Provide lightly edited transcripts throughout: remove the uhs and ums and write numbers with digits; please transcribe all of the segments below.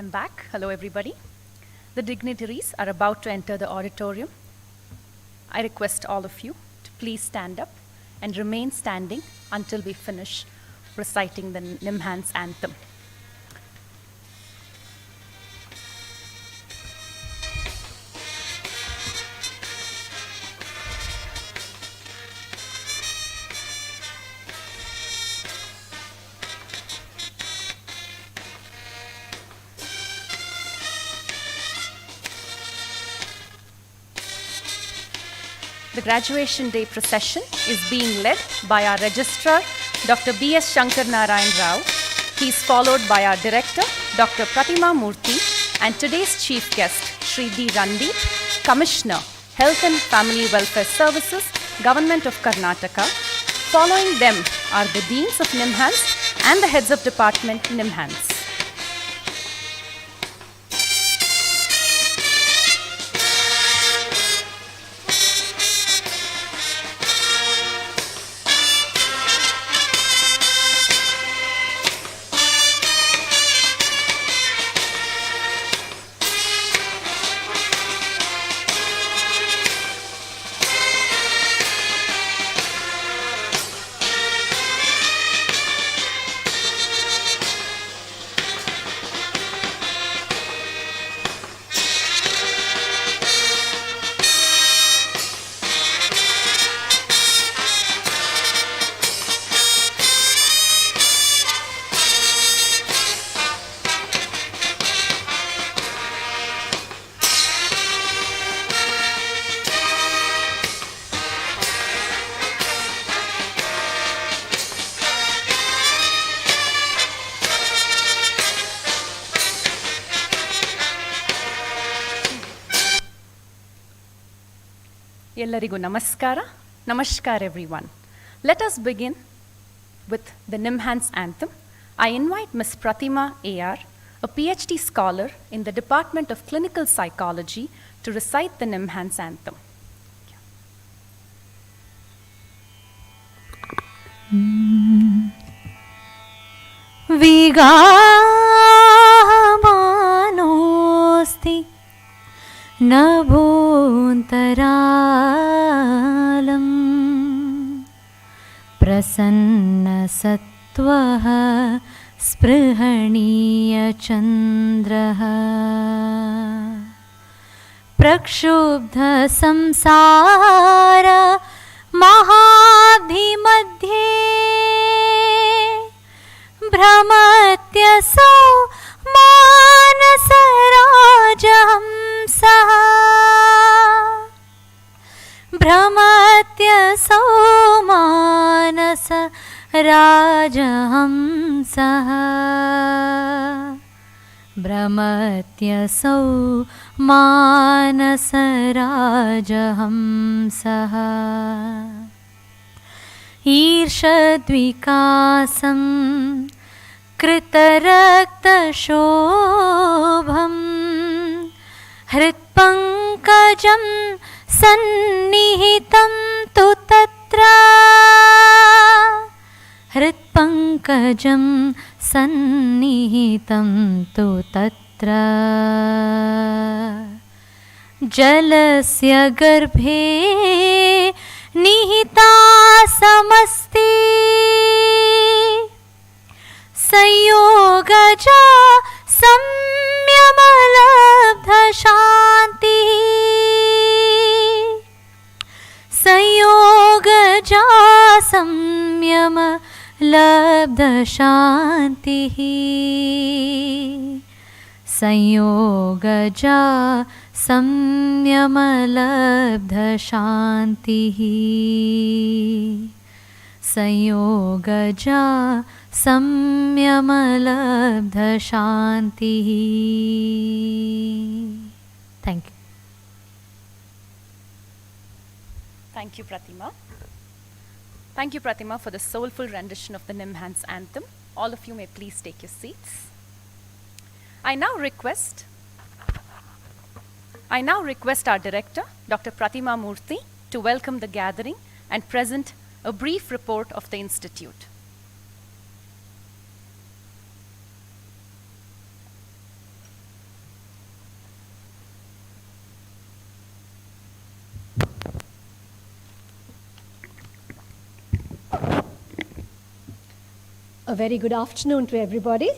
I'm back. Hello, everybody. The dignitaries are about to enter the auditorium. I request all of you to please stand up and remain standing until we finish reciting the NIMHANS Anthem. The graduation day procession is being led by our registrar, Dr. B.S. Shankar Narayan Rao. He is followed by our director, Dr. Pratima Murthy, and today's chief guest, Shri D. Randeep, Commissioner, Health and Family Welfare Services, Government of Karnataka. Following them are the deans of NIMHANS and the heads of department NIMHANS. Ellarigu namaskara. Namaskar everyone. Let us begin with the NIMHANS Anthem. I invite Ms. Pratima A.R., a PhD scholar in the Department of Clinical Psychology, to recite the NIMHANS Anthem. Vigamanosti Nabhontaralam Prasannasattvah Sprihaniya Chandraha Prakshubdha Samsara Mahabhimadhye Brahmatyasau Manasarajamsaha Brahmatyasau Manasarajamsaha Brahmatyasau Manasarajamsaha Irshadvikasam Kritaraktashoභam Hritpankajam Sannihitam tu tatra Hritpankajam Sannihitam tu tatra Jalasya garbhe Nihita samasti Sayogaja samyamalabdha shanti Sayogaja samyamalabdha shanti Sayogaja samyamalabdha shanti Sayogaja samyamalabdha shanti. Thank you. Thank you, Pratima. Thank you, Pratima, for the soulful rendition of the NIMHANS Anthem. All of you may please take your seats. I now request our director, Dr. Pratima Murthy, to welcome the gathering and present a brief report of the institute. A very good afternoon to everybody.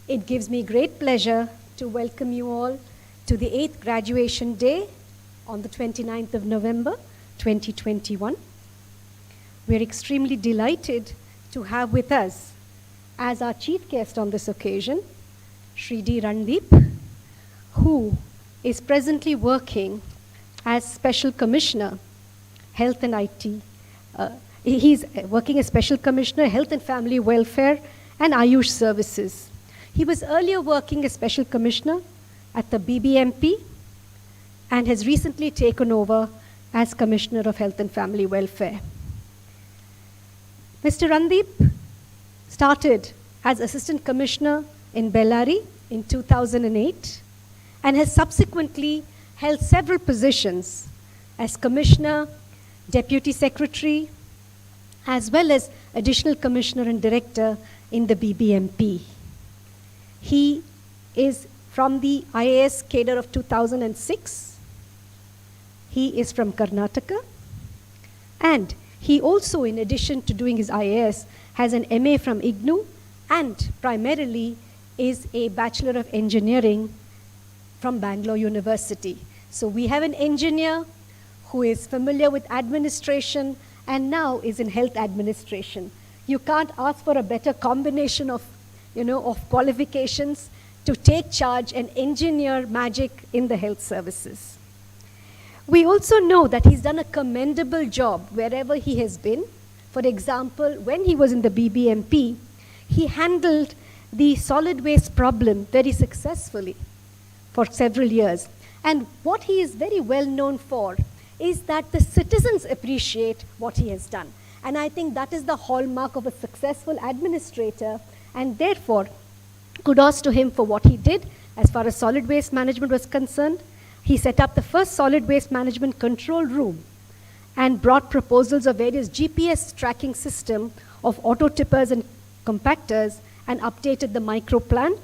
It gives me great pleasure to welcome you all to the 8th graduation day on the 29th of November, 2021. We're extremely delighted to have with us as our chief guest on this occasion, Shri D. Randeep, who is presently working as Special Commissioner, Health and IT. He's working as Special Commissioner, Health and Family Welfare and Ayush Services. He was earlier working as Special Commissioner at the BBMP and has recently taken over as Commissioner of Health and Family Welfare. Mr. Randeep started as Assistant Commissioner in Bellary in 2008 and has subsequently held several positions as Commissioner, Deputy Secretary, as well as Additional Commissioner and Director in the BBMP. He is from the IAS cadre of 2006. He is from Karnataka. And he also, in addition to doing his IAS, has an MA from IGNOU and primarily is a Bachelor of Engineering from Bangalore University. So we have an engineer who is familiar with administration and now is in health administration. You can't ask for a better combination of qualifications to take charge and engineer magic in the health services. We also know that he's done a commendable job wherever he has been. For example, when he was in the BBMP, he handled the solid waste problem very successfully for several years. And what he is very well known for is that the citizens appreciate what he has done. And I think that is the hallmark of a successful administrator, and therefore, kudos to him for what he did as far as solid waste management was concerned. He set up the first solid waste management control room and brought proposals of various GPS tracking system of auto tippers and compactors and updated the micro plan.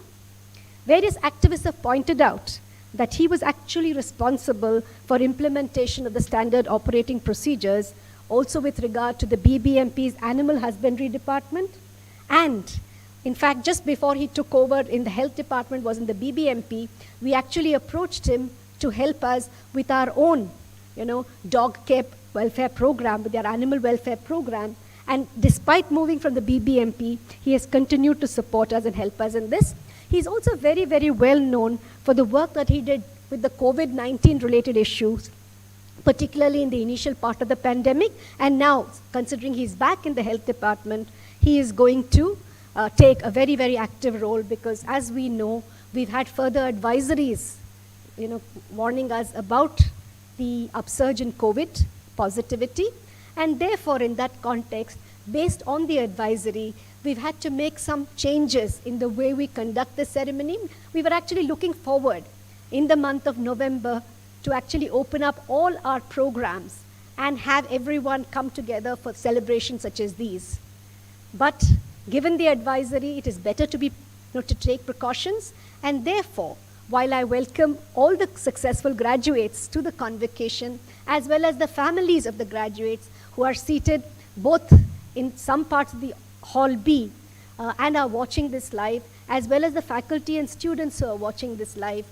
Various activists have pointed out that he was actually responsible for implementation of the standard operating procedures, also with regard to the BBMP's animal husbandry department. And in fact, just before he took over in the health department, was in the BBMP, we actually approached him to help us with our own, dog care welfare program, with our animal welfare program. And despite moving from the BBMP, he has continued to support us and help us in this. He's also very, very well known for the work that he did with the COVID-19 related issues, particularly in the initial part of the pandemic. And now, considering he's back in the health department, he is going to take a very, very active role because, as we know, we've had further advisories, warning us about the upsurge in COVID positivity. And therefore, in that context, based on the advisory, we've had to make some changes in the way we conduct the ceremony. We were actually looking forward in the month of November to actually open up all our programs and have everyone come together for celebrations such as these. But given the advisory, it is better to take precautions. And therefore, while I welcome all the successful graduates to the convocation, as well as the families of the graduates who are seated both in some parts of the Hall B and are watching this live, as well as the faculty and students who are watching this live,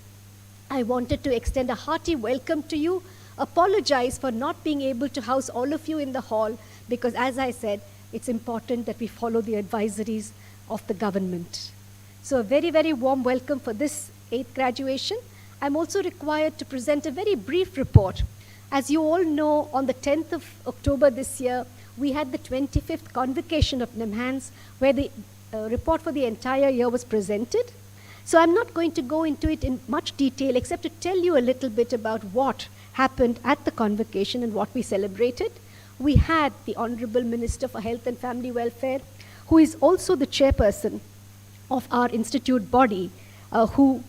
I wanted to extend a hearty welcome to you, apologize for not being able to house all of you in the hall, because as I said, it's important that we follow the advisories of the government. So a very, very warm welcome for this 8th graduation. I'm also required to present a very brief report. As you all know, on the 10th of October this year, we had the 25th convocation of NIMHANS, where the report for the entire year was presented. So I'm not going to go into it in much detail, except to tell you a little bit about what happened at the convocation and what we celebrated. We had the Honorable Minister for Health and Family Welfare, who is also the chairperson of our institute body, who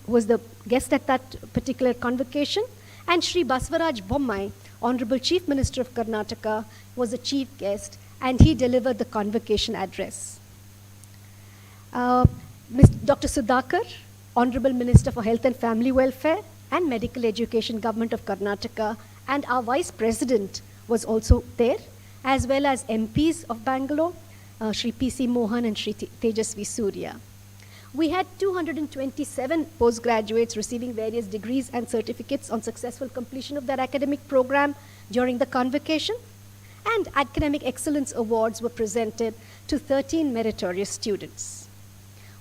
was the guest at that particular convocation, and Shri Basvaraj Bommai, Honorable Chief Minister of Karnataka, was the chief guest, and he delivered the convocation address. Dr. Sudhakar, Honorable Minister for Health and Family Welfare and Medical Education, Government of Karnataka, and our Vice President was also there, as well as MPs of Bangalore, Shri P.C. Mohan and Shri Tejasvi Surya. We had 227 postgraduates receiving various degrees and certificates on successful completion of their academic program during the convocation, and academic excellence awards were presented to 13 meritorious students.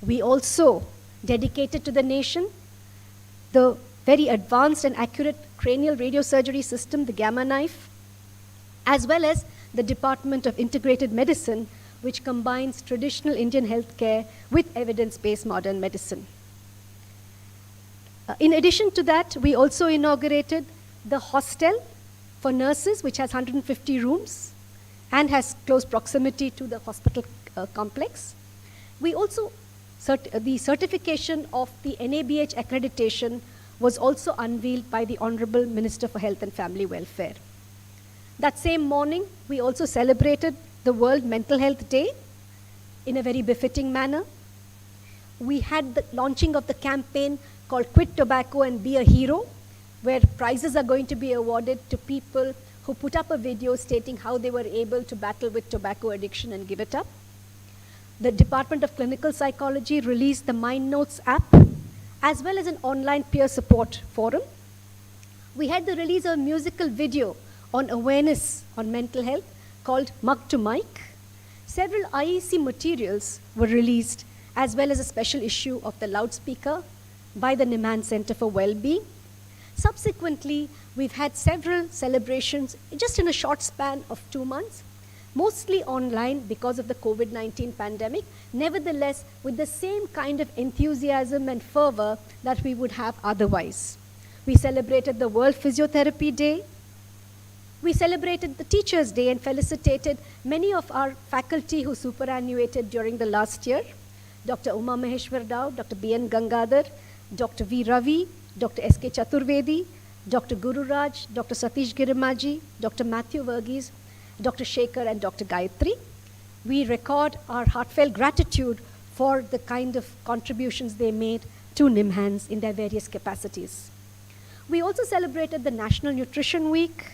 We also dedicated to the nation the very advanced and accurate cranial radiosurgery system, the Gamma Knife, as well as the Department of Integrated Medicine, which combines traditional Indian healthcare with evidence-based modern medicine. In addition to that, we also inaugurated the hostel for nurses, which has 150 rooms and has close proximity to the hospital complex. We also, the certification of the NABH accreditation was also unveiled by the Honorable Minister for Health and Family Welfare. That same morning, we also celebrated the World Mental Health Day in a very befitting manner. We had the launching of the campaign called Quit Tobacco and Be a Hero, where prizes are going to be awarded to people who put up a video stating how they were able to battle with tobacco addiction and give it up. The Department of Clinical Psychology released the Mind Notes app, as well as an online peer support forum. We had the release of a musical video on awareness on mental health called Mug to Mic. Several IEC materials were released, as well as a special issue of the loudspeaker by the NIMHANS Center for Wellbeing. Subsequently, we've had several celebrations just in a short span of 2 months, mostly online because of the COVID-19 pandemic, nevertheless with the same kind of enthusiasm and fervor that we would have otherwise. We celebrated the World Physiotherapy Day. We celebrated the Teachers' Day and felicitated many of our faculty who superannuated during the last year: Dr. Uma Maheshwar Rao, Dr. B.N. Gangadhar, Dr. V. Ravi, Dr. S.K. Chaturvedi, Dr. Guru Raj, Dr. Satish Girimaji, Dr. Matthew Verghese, Dr. Shekhar, and Dr. Gayatri. We record our heartfelt gratitude for the kind of contributions they made to NIMHANS in their various capacities. We also celebrated the National Nutrition Week,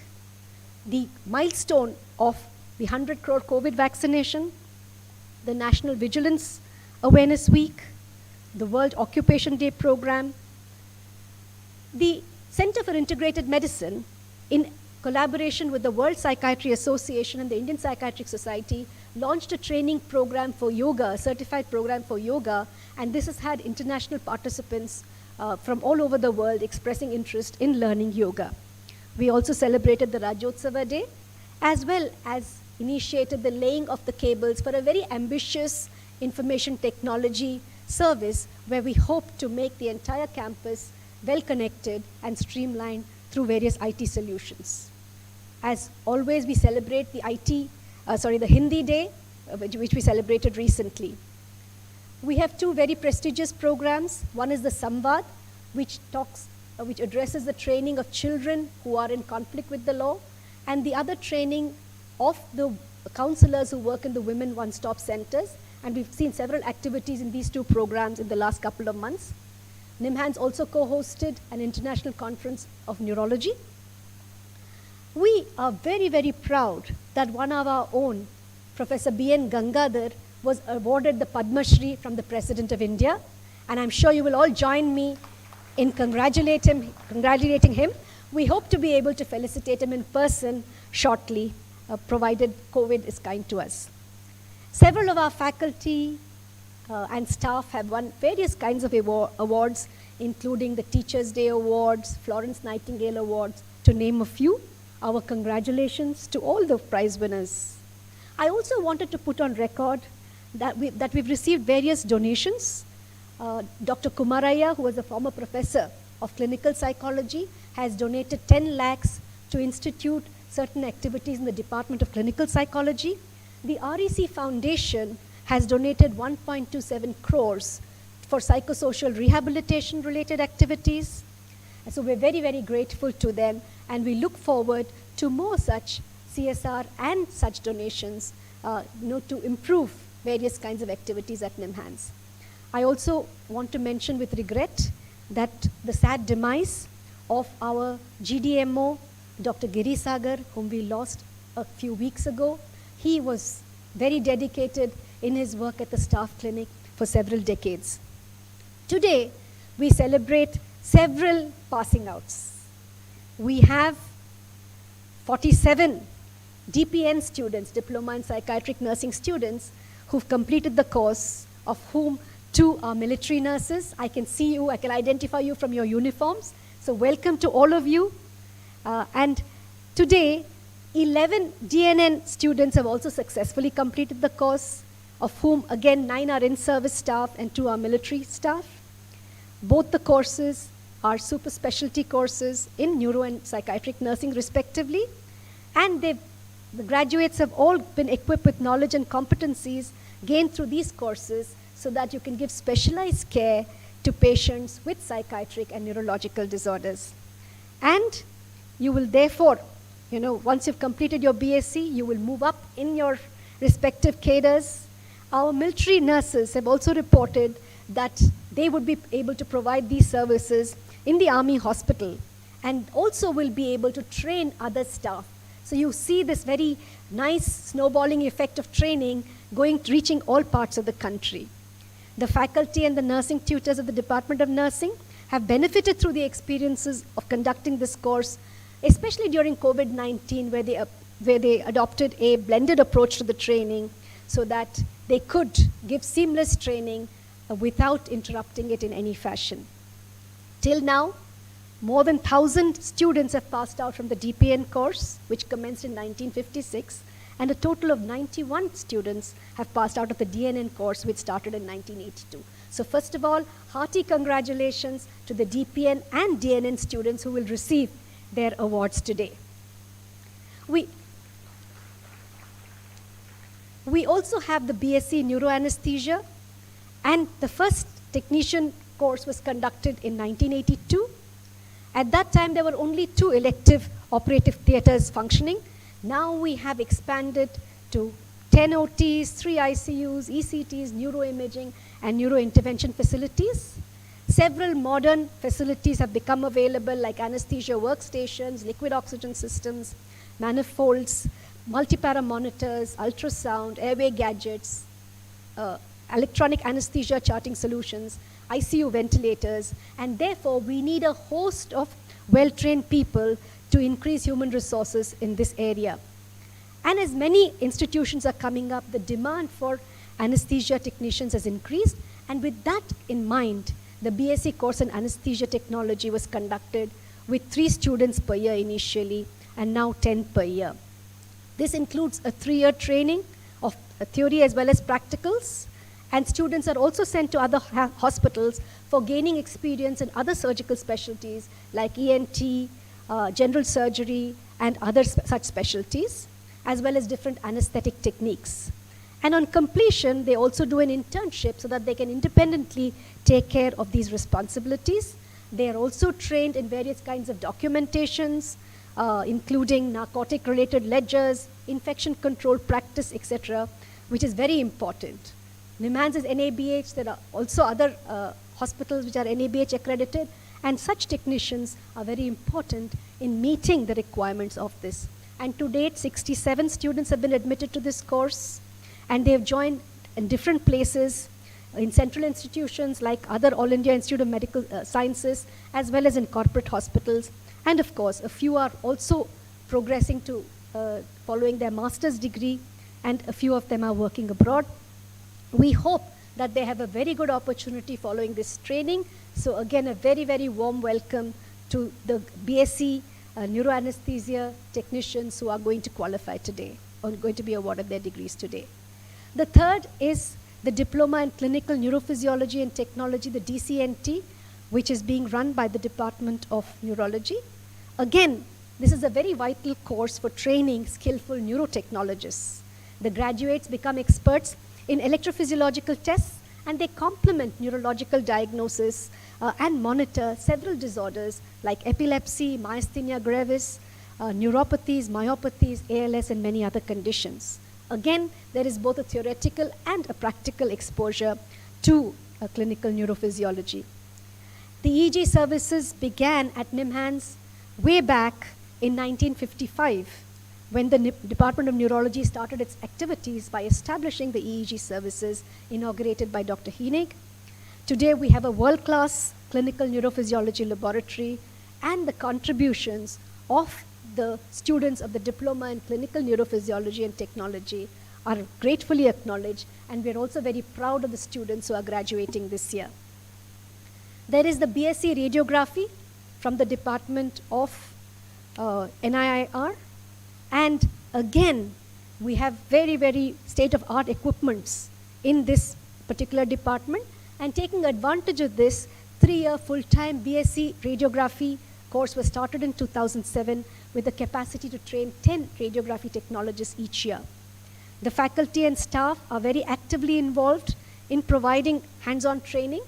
the milestone of the 100 crore COVID vaccination, the National Vigilance Awareness Week, the World Occupation Day program. The Center for Integrated Medicine, in collaboration with the World Psychiatry Association and the Indian Psychiatric Society, launched a training program for yoga, a certified program for yoga, and this has had international participants from all over the world expressing interest in learning yoga. We also celebrated the Rajyotsava Day, as well as initiated the laying of the cables for a very ambitious information technology service where we hope to make the entire campus well connected and streamlined through various IT solutions. As always, we celebrate the Hindi Day, which we celebrated recently. We have two very prestigious programs. One is the Samvad, which addresses the training of children who are in conflict with the law, and the other training of the counselors who work in the Women One-Stop Centers. And we've seen several activities in these two programs in the last couple of months. NIMHANS also co-hosted an international conference of neurology. We are very, very proud that one of our own, Professor B.N. Gangadhar, was awarded the Padma Shri from the President of India. And I'm sure you will all join me in congratulating him. We hope to be able to felicitate him in person shortly, provided COVID is kind to us. Several of our faculty and staff have won various kinds of awards, including the Teachers' Day Awards, Florence Nightingale Awards, to name a few. Our congratulations to all the prize winners. I also wanted to put on record that we've received various donations. Dr. Kumaraya, who was a former professor of clinical psychology, has donated 10 lakhs to institute certain activities in the Department of Clinical Psychology. The REC Foundation has donated 1.27 crores for psychosocial rehabilitation related activities. And so we're very, very grateful to them, and we look forward to more such CSR and such donations to improve various kinds of activities at NIMHANS. I also want to mention with regret that the sad demise of our GDMO, Dr. Giri Sagar, whom we lost a few weeks ago. He was very dedicated in his work at the staff clinic for several decades. Today, we celebrate several passing outs. We have 47 DPN students, Diploma in Psychiatric Nursing students, who've completed the course, of whom 2 are military nurses. I can see you, I can identify you from your uniforms. So welcome to all of you. And today, 11 DNN students have also successfully completed the course, of whom again 9 are in-service staff and 2 are military staff. Both the courses are super specialty courses in neuro and psychiatric nursing respectively. And the graduates have all been equipped with knowledge and competencies gained through these courses so that you can give specialized care to patients with psychiatric and neurological disorders. And you will therefore, once you've completed your BSc, you will move up in your respective cadres. Our military nurses have also reported that they would be able to provide these services in the Army hospital and also will be able to train other staff. So you see this very nice snowballing effect of training reaching all parts of the country. The faculty and the nursing tutors of the Department of Nursing have benefited through the experiences of conducting this course, especially during COVID-19, where they adopted a blended approach to the training so that they could give seamless training without interrupting it in any fashion. Till now, more than 1,000 students have passed out from the DPN course, which commenced in 1956, and a total of 91 students have passed out of the DNN course, which started in 1982. So first of all, hearty congratulations to the DPN and DNN students who will receive their awards today. We also have the BSc Neuroanesthesia, and the first technician course was conducted in 1982. At that time, there were only 2 elective operative theaters functioning. Now we have expanded to 10 OTs, 3 ICUs, ECTs, neuroimaging, and neurointervention facilities. Several modern facilities have become available, like anesthesia workstations, liquid oxygen systems, manifolds, multipara monitors, ultrasound, airway gadgets, electronic anesthesia charting solutions, ICU ventilators, and therefore we need a host of well-trained people to increase human resources in this area. And as many institutions are coming up, the demand for anesthesia technicians has increased, and with that in mind, the BSc course in anesthesia technology was conducted with 3 students per year initially, and now 10 per year. This includes a 3-year training of theory as well as practicals, and students are also sent to other hospitals for gaining experience in other surgical specialties like ENT, general surgery, and other such specialties, as well as different anesthetic techniques. And on completion, they also do an internship so that they can independently take care of these responsibilities. They are also trained in various kinds of documentations, including narcotic-related ledgers, infection control practice, etc., which is very important. NIMHANS is NABH. There are also other hospitals which are NABH accredited, and such technicians are very important in meeting the requirements of this. And to date, 67 students have been admitted to this course, and they have joined in different places, in central institutions like other All India Institute of Medical Sciences, as well as in corporate hospitals. And of course, a few are also progressing to following their master's degree, and a few of them are working abroad. We hope that they have a very good opportunity following this training. So again, a very, very warm welcome to the BSc neuroanesthesia technicians who are going to qualify today, or going to be awarded their degrees today. The third is the Diploma in Clinical Neurophysiology and Technology, the DCNT, which is being run by the Department of Neurology. Again, this is a very vital course for training skillful neurotechnologists. The graduates become experts in electrophysiological tests, and they complement neurological diagnosis and monitor several disorders like epilepsy, myasthenia gravis, neuropathies, myopathies, ALS, and many other conditions. Again, there is both a theoretical and a practical exposure to clinical neurophysiology. The EEG services began at NIMHANS way back in 1955 when the Department of Neurology started its activities by establishing the EEG services inaugurated by Dr. Heenig. Today we have a world-class clinical neurophysiology laboratory, and the contributions of the students of the Diploma in Clinical Neurophysiology and Technology are gratefully acknowledged, and we're also very proud of the students who are graduating this year. There is the BSc Radiography from the Department of NIIR, and again, we have very, very state-of-art equipments in this particular department, and taking advantage of this, 3-year full-time BSc Radiography course was started in 2007 with the capacity to train 10 radiography technologists each year. The faculty and staff are very actively involved in providing hands-on training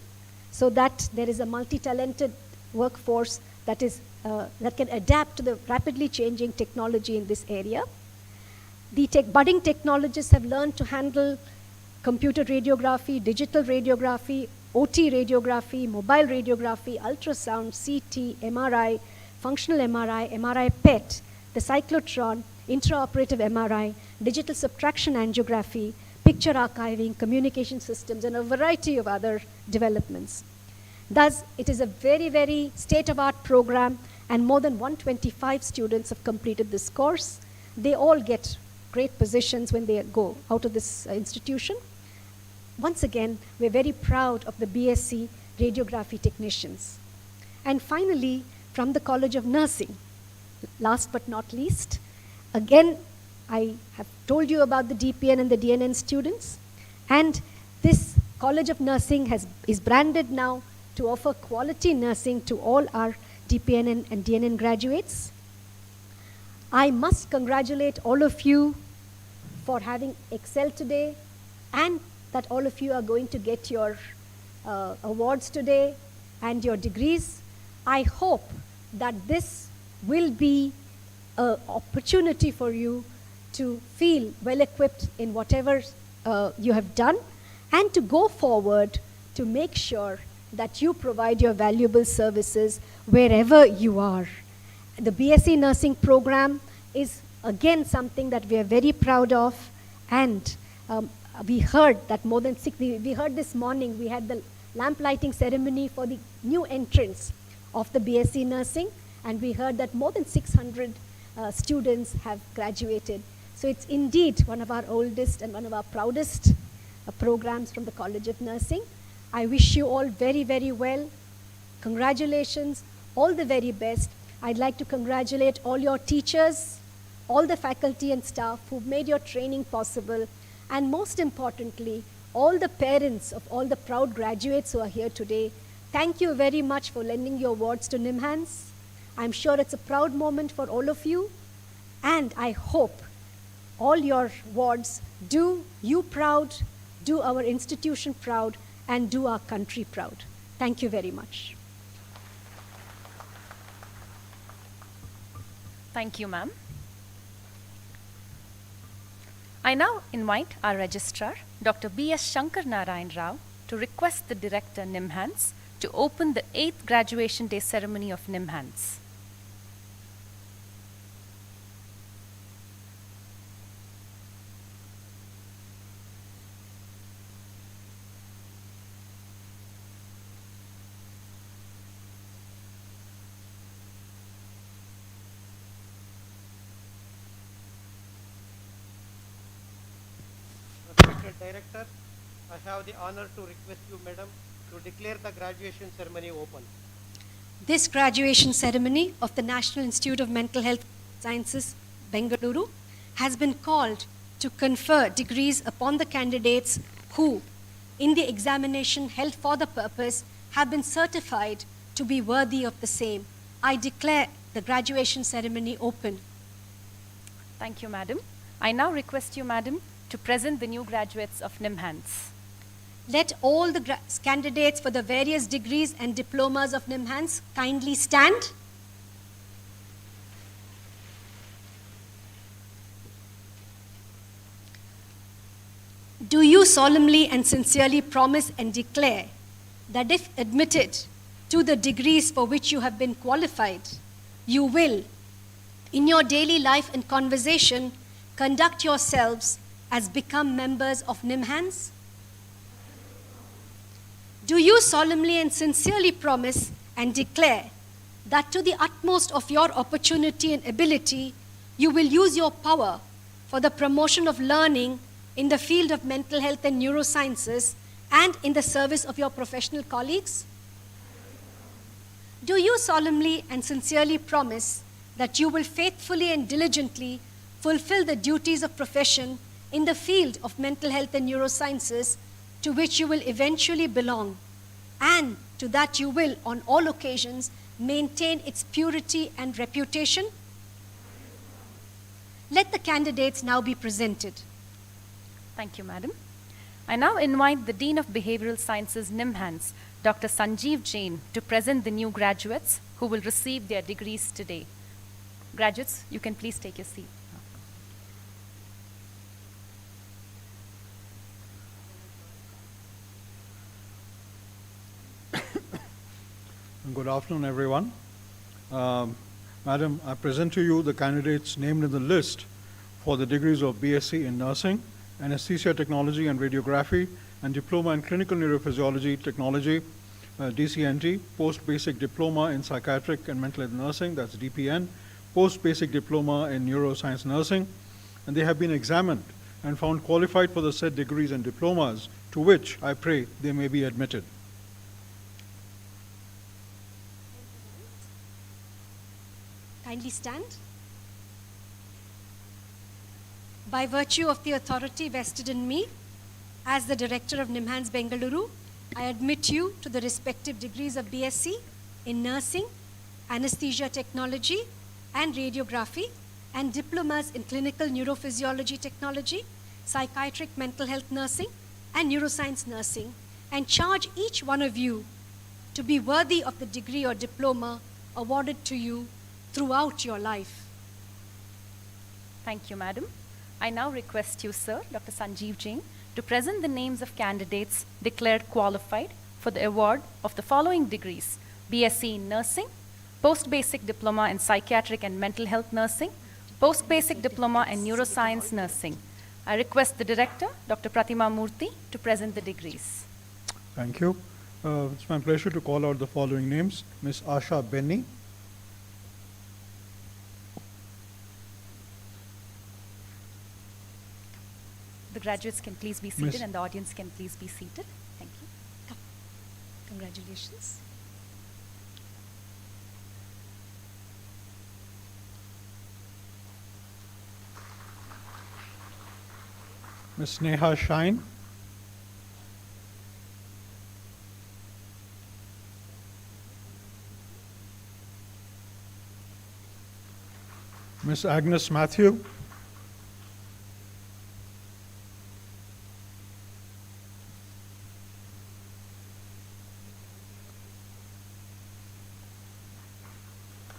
so that there is a multi-talented workforce that can adapt to the rapidly changing technology in this area. The budding technologists have learned to handle computer radiography, digital radiography, OT radiography, mobile radiography, ultrasound, CT, MRI, functional MRI, MRI PET, the cyclotron, intraoperative MRI, digital subtraction angiography, picture archiving, communication systems, and a variety of other developments. Thus, it is a very, very state-of-art program, and more than 125 students have completed this course. They all get great positions when they go out of this institution. Once again, we're very proud of the BSc Radiography technicians. And finally, from the College of Nursing, last but not least, again, I have told you about the DPN and the DNN students, and this College of Nursing is branded now to offer quality nursing to all our DPN and DNN graduates. I must congratulate all of you for having excelled today, and that all of you are going to get your awards today and your degrees. I hope that this will be an opportunity for you to feel well-equipped in whatever you have done, and to go forward to make sure that you provide your valuable services wherever you are. The BSc Nursing program is again something that we are very proud of, and we heard that we heard this morning, we had the lamp lighting ceremony for the new entrants of the BSc Nursing, and we heard that more than 600 students have graduated. So it's indeed one of our oldest and one of our proudest programs from the College of Nursing. I wish you all very, very well. Congratulations, all the very best. I'd like to congratulate all your teachers, all the faculty and staff who've made your training possible, and most importantly, all the parents of all the proud graduates who are here today. Thank you very much for lending your awards to NIMHANS. I'm sure it's a proud moment for all of you, and I hope all your awards do you proud, do our institution proud, and do our country proud. Thank you very much. Thank you, ma'am. I now invite our registrar, Dr. B.S. Shankar Narayan Rao, to request the director, NIMHANS, to open the 8th graduation day ceremony of NIMHANS. Respected Director, I have the honor to request you, Madam, to declare the graduation ceremony open. This graduation ceremony of the National Institute of Mental Health Sciences, Bengaluru, has been called to confer degrees upon the candidates who, in the examination held for the purpose, have been certified to be worthy of the same. I declare the graduation ceremony open. Thank you, madam. I now request you, madam, to present the new graduates of NIMHANS. Let all the candidates for the various degrees and diplomas of NIMHANS kindly stand. Do you solemnly and sincerely promise and declare that if admitted to the degrees for which you have been qualified, you will In your daily life and conversation, conduct yourselves as become members of NIMHANS? Do you solemnly and sincerely promise and declare that to the utmost of your opportunity and ability, you will use your power for the promotion of learning in the field of mental health and neurosciences and in the service of your professional colleagues? Do you solemnly and sincerely promise that you will faithfully and diligently fulfill the duties of profession in the field of mental health and neurosciences to which you will eventually belong, and to that you will, on all occasions, maintain its purity and reputation? Let the candidates now be presented. Thank you, Madam. I now invite the Dean of Behavioral Sciences, NIMHANS, Dr. Sanjeev Jain, to present the new graduates who will receive their degrees today. Graduates, you can please take your seat. Good afternoon, everyone. Madam, I present to you the candidates named in the list for the degrees of BSc in Nursing, Anesthesia Technology and Radiography, and Diploma in Clinical Neurophysiology Technology, DCNT, Post-Basic Diploma in Psychiatric and Mental Health Nursing, that's DPN, Post-Basic Diploma in Neuroscience Nursing, and they have been examined and found qualified for the said degrees and diplomas, to which I pray they may be admitted. Kindly stand. By virtue of the authority vested in me as the Director of NIMHANS Bengaluru, I admit you to the respective degrees of BSc in Nursing, Anesthesia Technology and Radiography, and diplomas in Clinical Neurophysiology Technology, Psychiatric Mental Health Nursing, and Neuroscience Nursing, and charge each one of you to be worthy of the degree or diploma awarded to you throughout your life. Thank you, Madam. I now request you, Sir, Dr. Sanjeev Jain, to present the names of candidates declared qualified for the award of the following degrees: BSc in Nursing, Post-Basic Diploma in Psychiatric and Mental Health Nursing, Post-Basic Diploma in Neuroscience Nursing. I request the Director, Dr. Pratima Murthy, to present the degrees. Thank you. It's my pleasure to call out the following names: Ms. Asha Benny, The graduates can please be seated Miss- and the audience can please be seated. Thank you. Congratulations. Ms. Neha Shine, Ms. Agnes Matthew,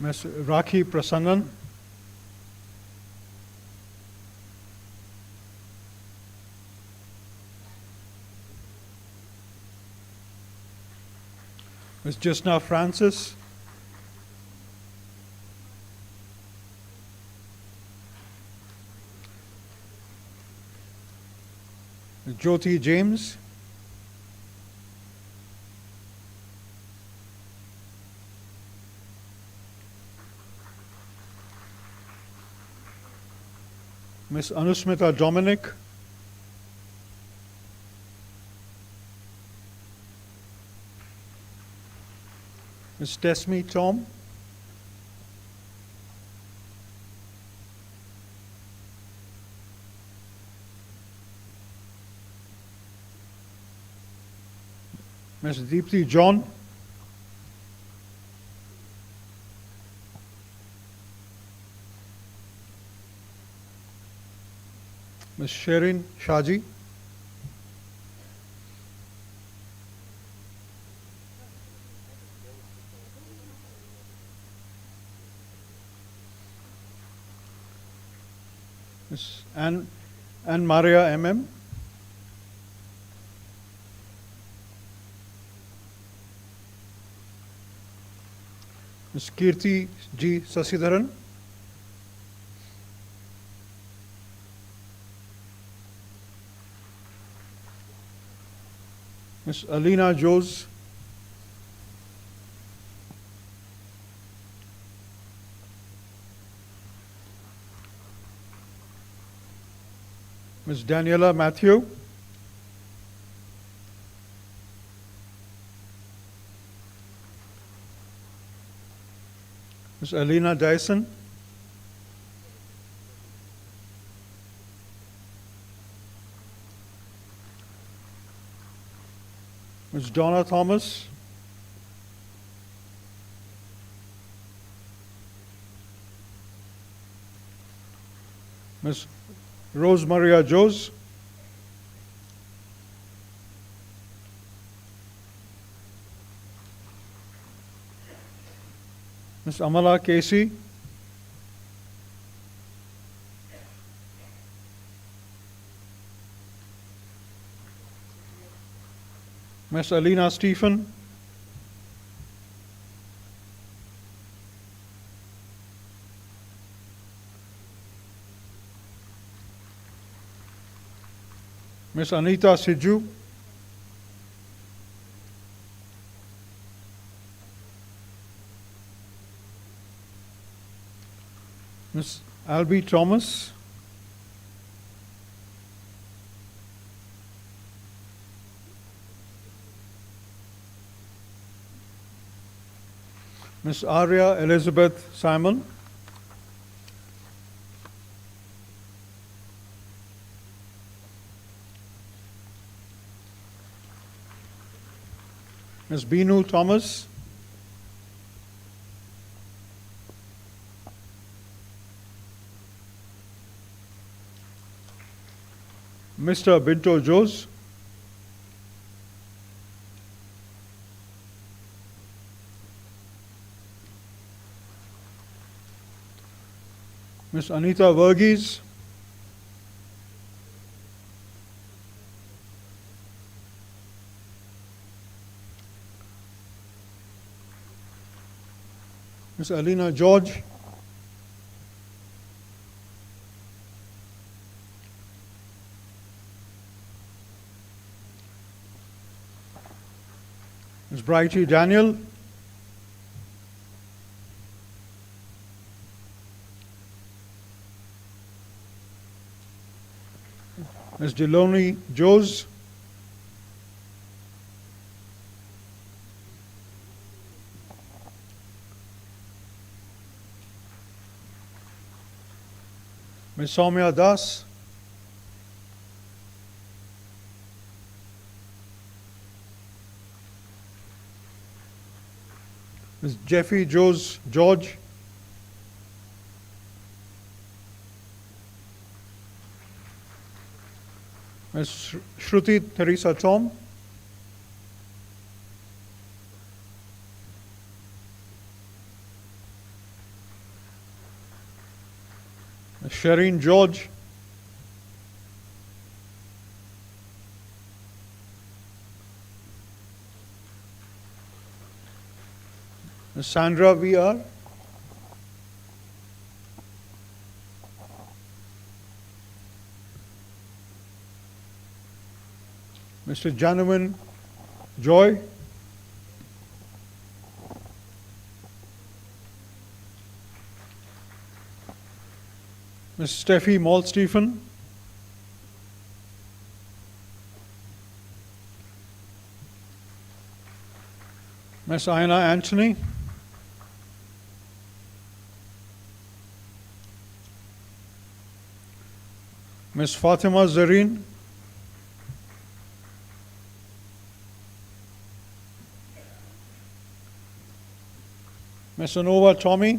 Ms. Rakhi Prasannan, Ms. Jisna Francis, Ms. Jyoti James, Ms. Anusmita Dominic, Ms. Tesmi Tom, Ms. Deepthi John, Ms. Sherin Shaji, Ms. Anne Maria MM, Ms. Kirti G. Sasidharan, Ms. Alina Jose. Ms. Daniela Matthew. Ms. Alina Dyson. Ms. Donna Thomas. Ms. Rose Maria Jose. Ms. Amala Casey. Ms. Alina Stephen. Ms. Anita Siju. Ms. Albie Thomas. Ms. Arya Elizabeth Simon. Ms. Binu Thomas. Mr. Binto Jose. Ms. Anita Verghese. Ms. Alina George. Ms. Brighty Daniel. Ms. Deloni Jose. Ms. Soumya Das. Ms. Jeffy Jose George. Ms. Shruti Teresa Tom. Ms. Shireen George. Ms. Sandra VR. Mr. Janavan Joy. Ms. Steffi Maltstephen. Ms. Aina Anthony. Ms. Fatima Zareen. Ms. Anova Tommy.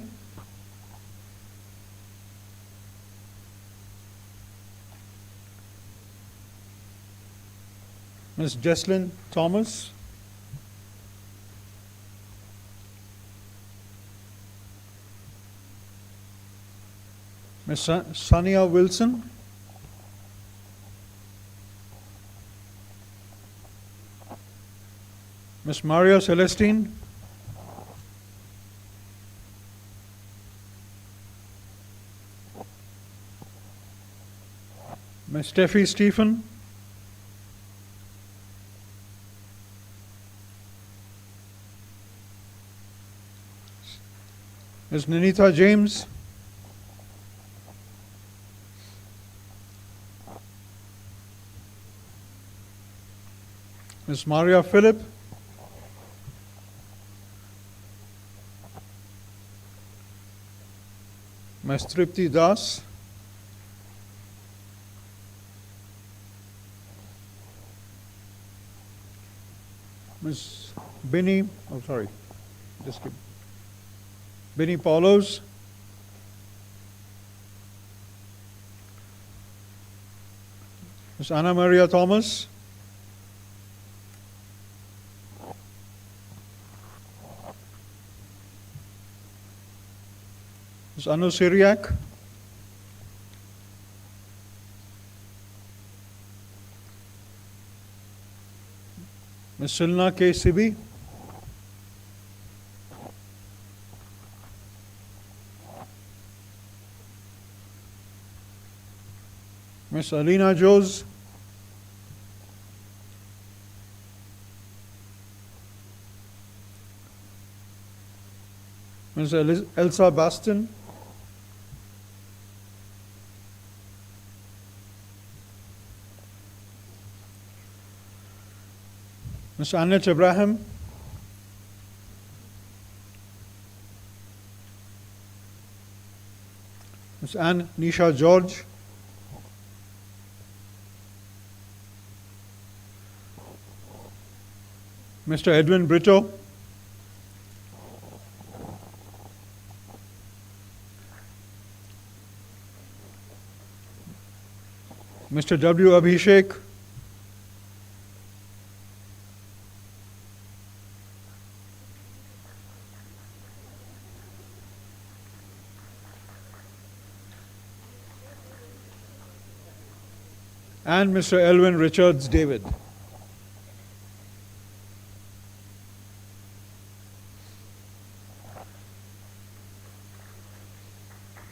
Ms. Jesslyn Thomas. Ms. Sania Wilson. Ms. Maria Celestine. Ms. Steffi Stephen. Ms. Ninitha James. Ms. Maria Philip. Ms. Tripti Das. Ms. Binny, oh sorry, just give. Binny Paulos. Ms. Anna Maria Thomas. Ms. Anu Syriac. Ms. Silna K. Sibi. Ms. Alina Jose. Ms. Elsa Baston. Ms. Annette Abraham. Ms. Anne Nisha George. Mr. Edwin Brito. Mr. W. Abhishek. And Mr. Elwin Richards David.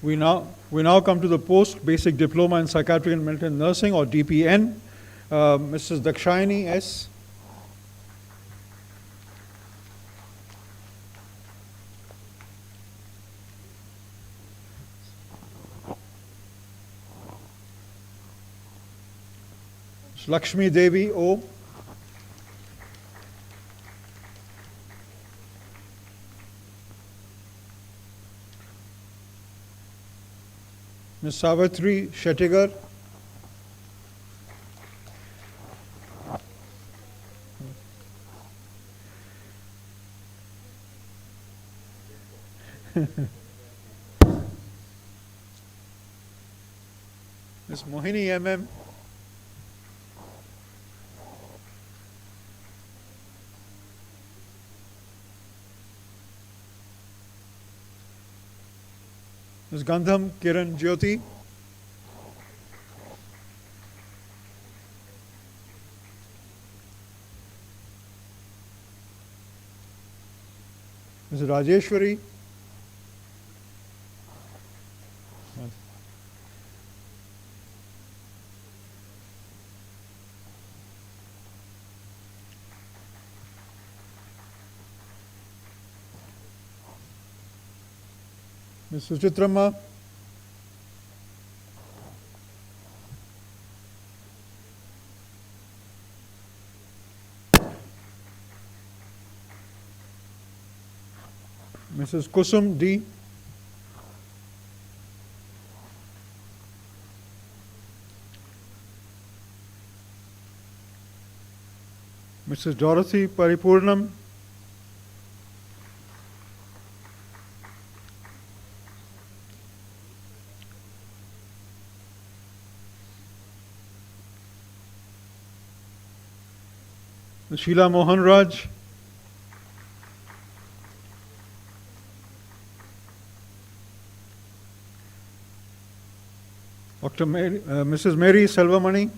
We now come to the post-basic diploma in psychiatric and mental nursing, or DPN. Mrs. Dakshayani S. Lakshmi Devi O. Ms. Savitri Shettigar. Ms. Mohini MM. Ms. Gandham Kiran Jyoti. Ms. Rajeshwari. Ms. Suchitrama. Mrs. Kusum D. Mrs. Dorothy Paripurnam. Ms. Sheila Mohan Raj. Mrs. Mary Selvamani.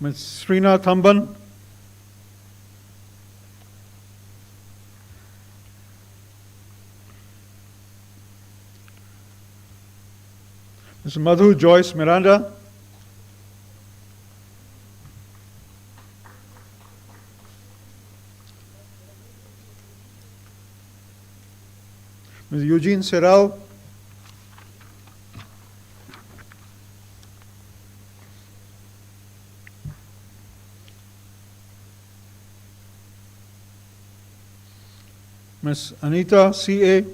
Ms. Srinath Thamban. Ms. Madhu Joyce Miranda. Ms. Eugene Serral. Ms. Anita C.A.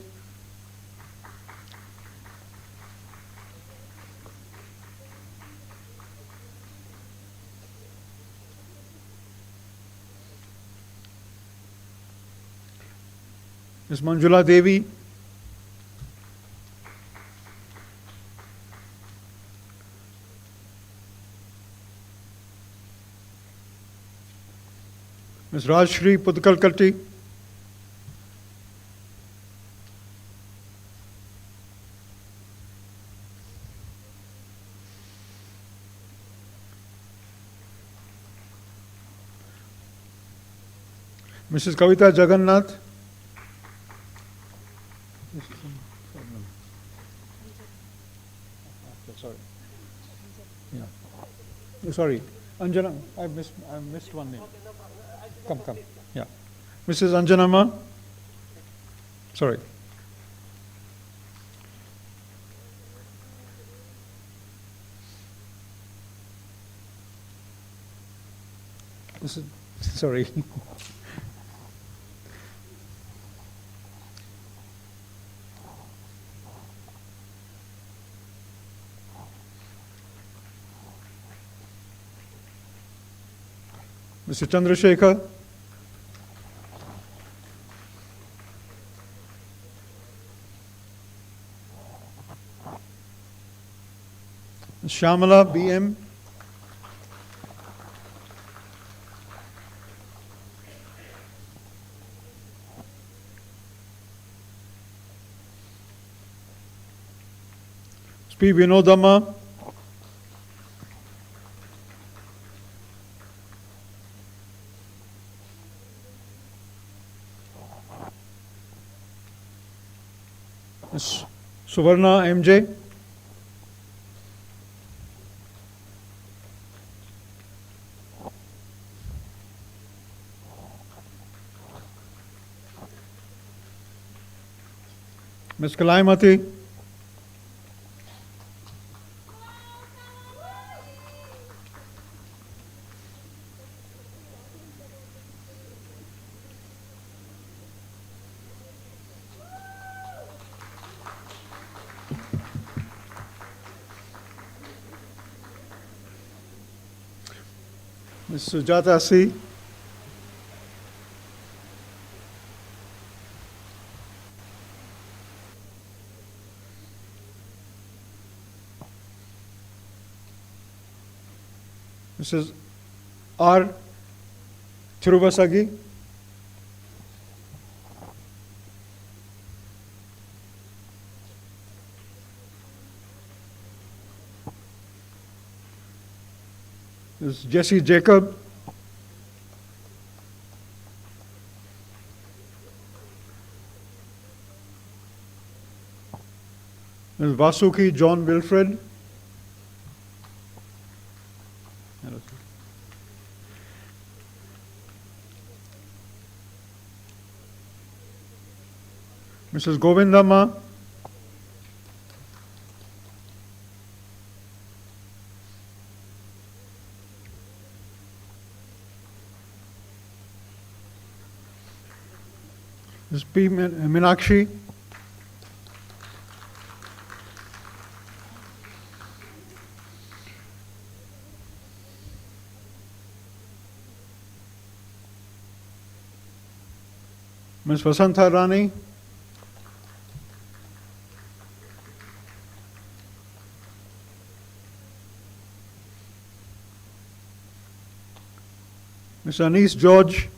Ms. Manjula Devi. Ms. Rajshri Pudkalkatti. Mrs. Kavita Jagannath. Sorry. Yeah. Oh, sorry. Anjana, I missed one name. Come. Yeah. Mrs. Anjanama. Sorry. Sorry. Mr. Chandrasekhar. Ms. Shamala B.M. Ms. P. Vinodama. Ms. Suvarna M.J. Ms. Kalaimati. Ms. Sujata C. Mrs. R. Thiruvasagi. Ms. Jessie Jacob. Ms. Vasuki John Wilfred. Mrs. Govindama. Ms. P. Minakshi. Ms. Vasantha Rani. Ms. Anise George.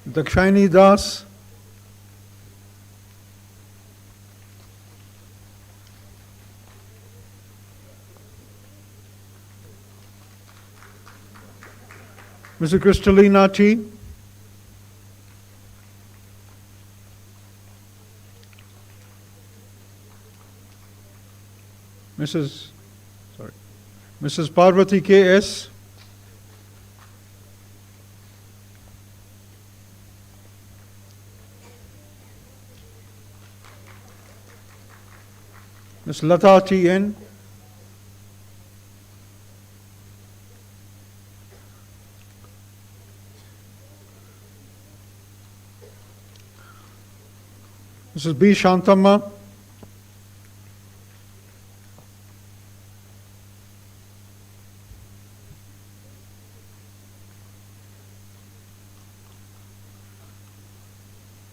Dakshini Das. Mrs. Kristalina T. Mrs. Parvati K.S., Ms. Lata T.N., Mrs. B. Shantamma,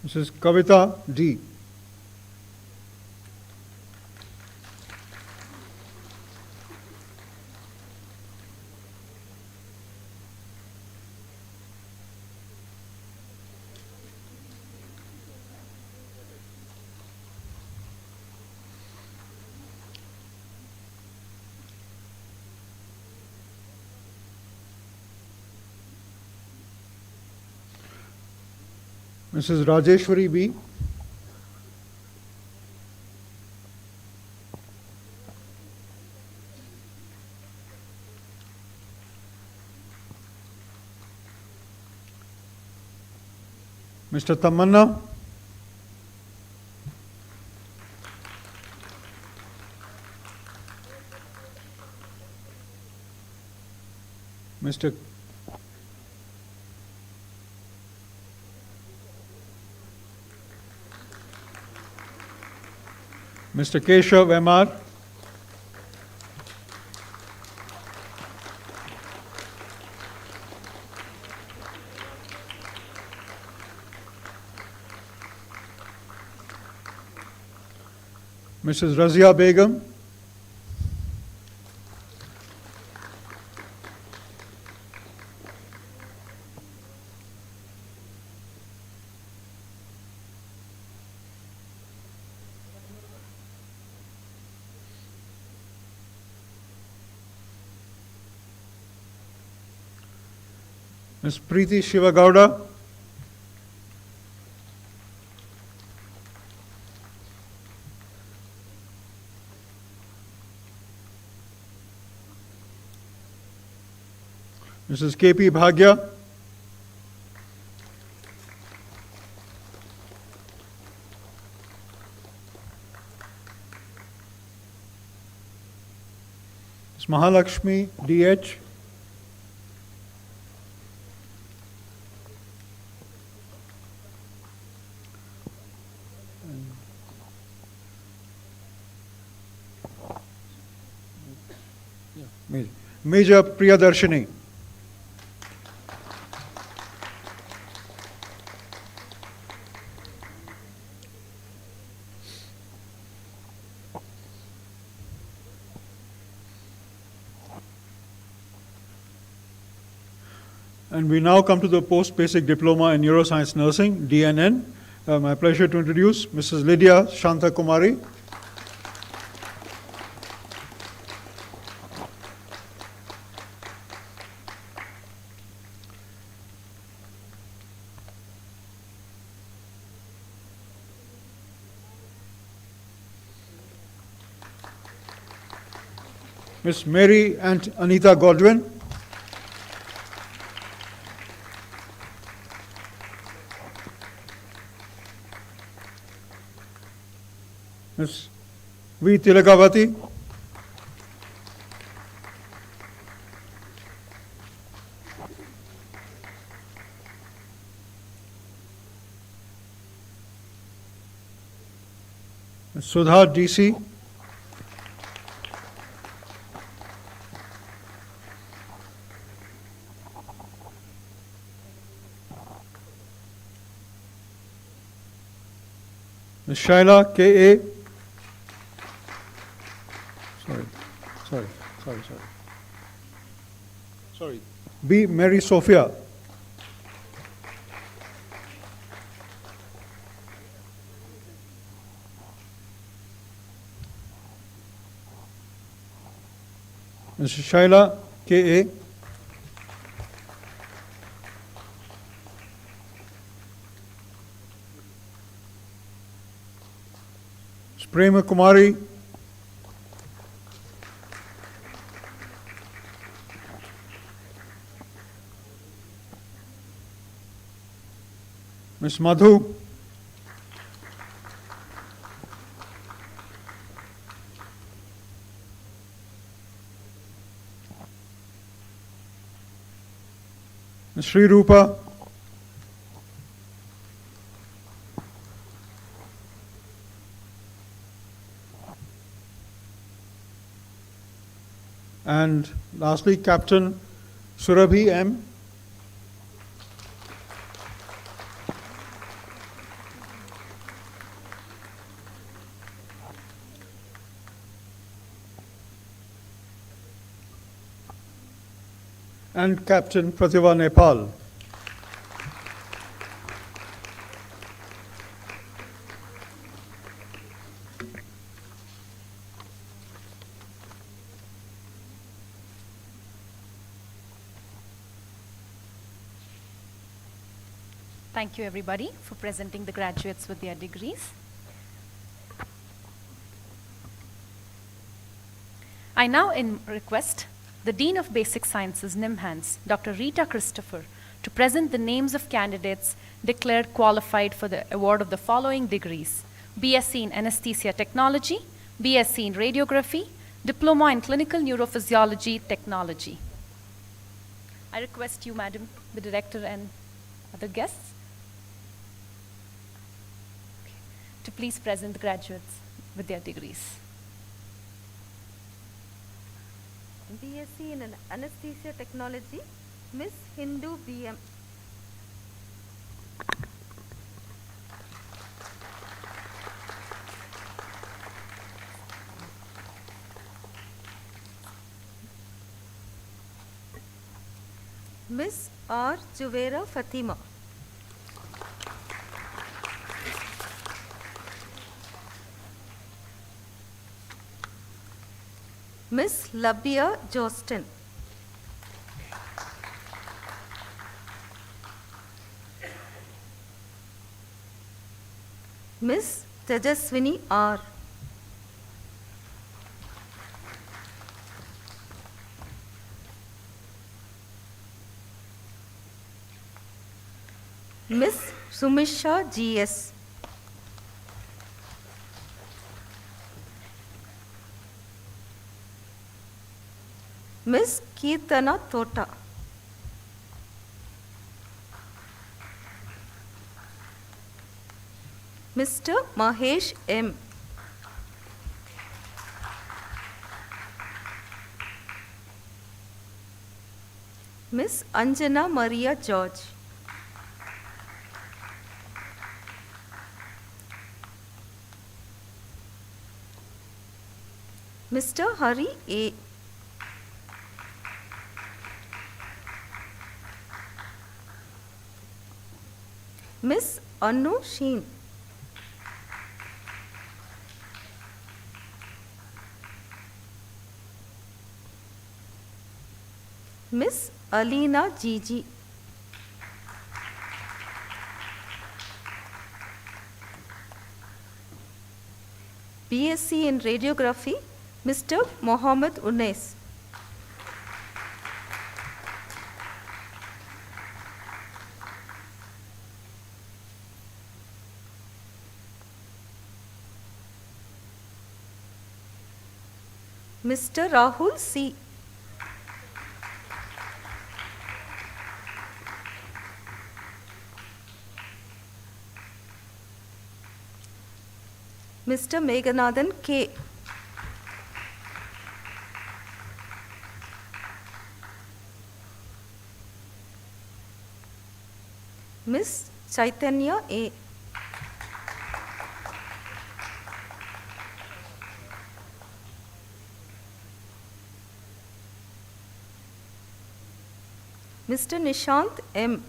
Mrs. Kavita D. Mrs. Rajeshwari B. Mr. Tamanna, Mr. Mr. Keshav M.R., Mrs. Razia Begum, Ms. Preeti Shivagowda, Mrs. K.P. Bhagya, Ms. Mahalakshmi D.H., Major Priyadarshini. And we now come to the post-basic diploma in neuroscience nursing, DNN. My pleasure to introduce Mrs. Lydia Shanta Kumari. Ms. Mary and Anita Godwin. Ms. V. Tilakavati. Ms. Sudha D.C. Ms. Shaila K.A. Sorry. B. Mary Sophia. Ms. Shaila K.A. Ms. Prema Kumari. Ms. Madhu. Ms. Sri Rupa. And lastly, Captain Surabhi M. And Captain Pratibha Nepal. Thank you, everybody, for presenting the graduates with their degrees. I now request the Dean of Basic Sciences, NIMHANS, Dr. Rita Christopher, to present the names of candidates declared qualified for the award of the following degrees: BSc in Anesthesia Technology, BSc in Radiography, Diploma in Clinical Neurophysiology Technology. I request you, Madam, the Director, and other guests, to please present the graduates with their degrees. BSc in Anesthesia Technology, Miss Hindu BM. Miss R. Juwaira Fatima. Miss Labia Jostin. Miss Tejaswini R. Miss Sumisha GS. Miss Kirtana Tota. Mr. Mahesh M. Miss Anjana Maria George. Mr. Hari A. Miss Anu Sheen. Miss Alina Gigi. BSc in Radiography, Mr. Mohammed Unais. Mr. Rahul C. Mr. Meghanathan K. Miss Chaitanya A. Mr. Nishant M.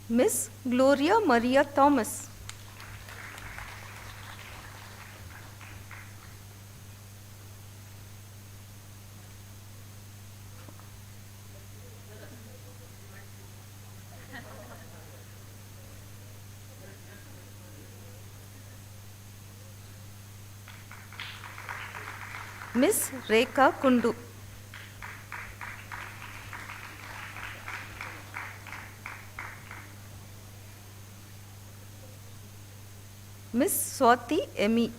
Miss Gloria Maria Thomas. Miss Rekha Kundu. Miss Swati Emi.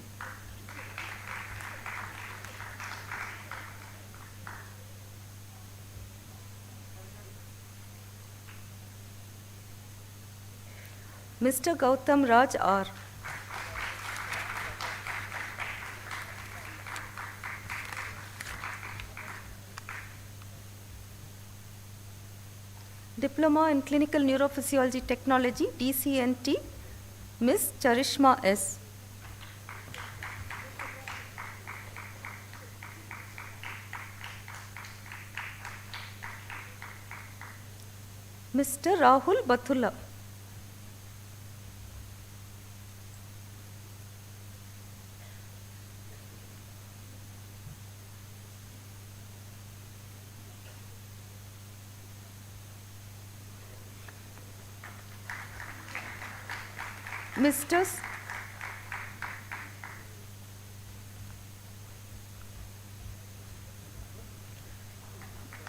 Mr. Gautam Raj R. Diploma in Clinical Neurophysiology Technology, DCNT, Miss Charishma S. Mr. Rahul Bathula. Mr.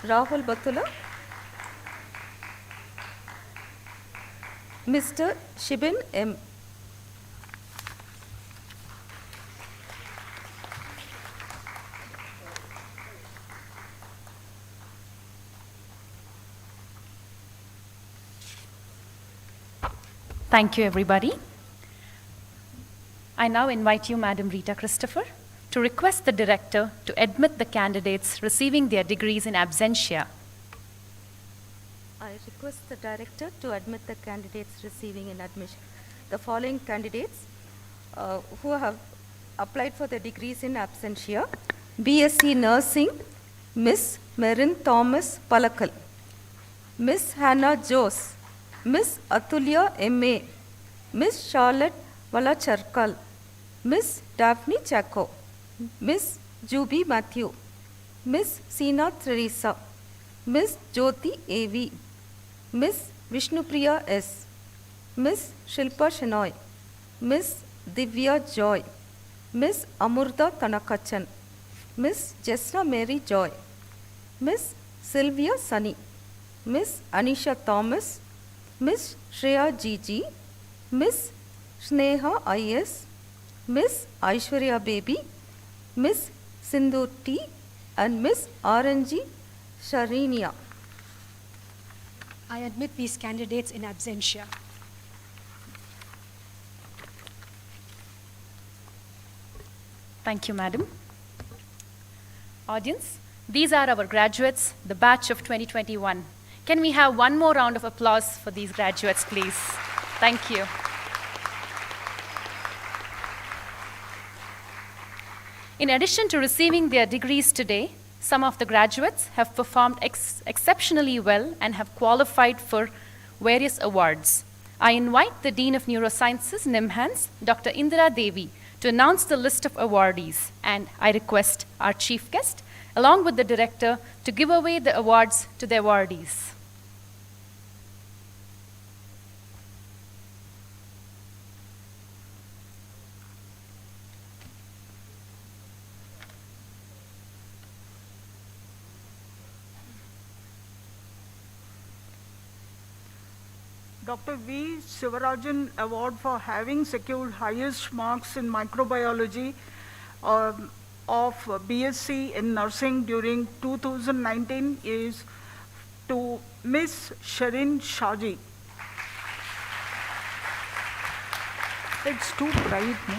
Rahul Bathula. Mr. Shibin M. Thank you, everybody. I now invite you, Madam Rita Christopher, to request the director to admit the candidates receiving their degrees in absentia. I request the director to admit the candidates receiving an admission. The following candidates who have applied for the degrees in absentia: BSc Nursing, Miss Merin Thomas Palakal, Miss Hannah Jose, Miss Atulya M.A., Miss Charlotte Valacharkal, Miss Daphne Chaco, Miss Juby Matthew, Miss Seena Teresa, Miss Jyoti A.V., Miss Vishnupriya S., Miss Shilpa Shenoy, Miss Divya Joy, Miss Amurtha Tanakachan, Miss Jessna Mary Joy, Miss Sylvia Sunny, Miss Anisha Thomas, Miss Shreya Gigi, Miss Sneha I.S., Miss Aishwarya Baby, Miss Sindhu T., and Miss RNG Sharinia. I admit these candidates in absentia. Thank you, Madam. Audience, these are our graduates, the batch of 2021. Can we have one more round of applause for these graduates, please? Thank you. In addition to receiving their degrees today, some of the graduates have performed exceptionally well and have qualified for various awards. I invite the Dean of Neurosciences, NIMHANS, Dr. Indira Devi, to announce the list of awardees, and I request our chief guest, along with the director, to give away the awards to the awardees. Dr. V. Sivarajan Award for having secured highest marks in microbiology of BSc in nursing during 2019 is to Miss Sharin Shaji. It's too bright, no?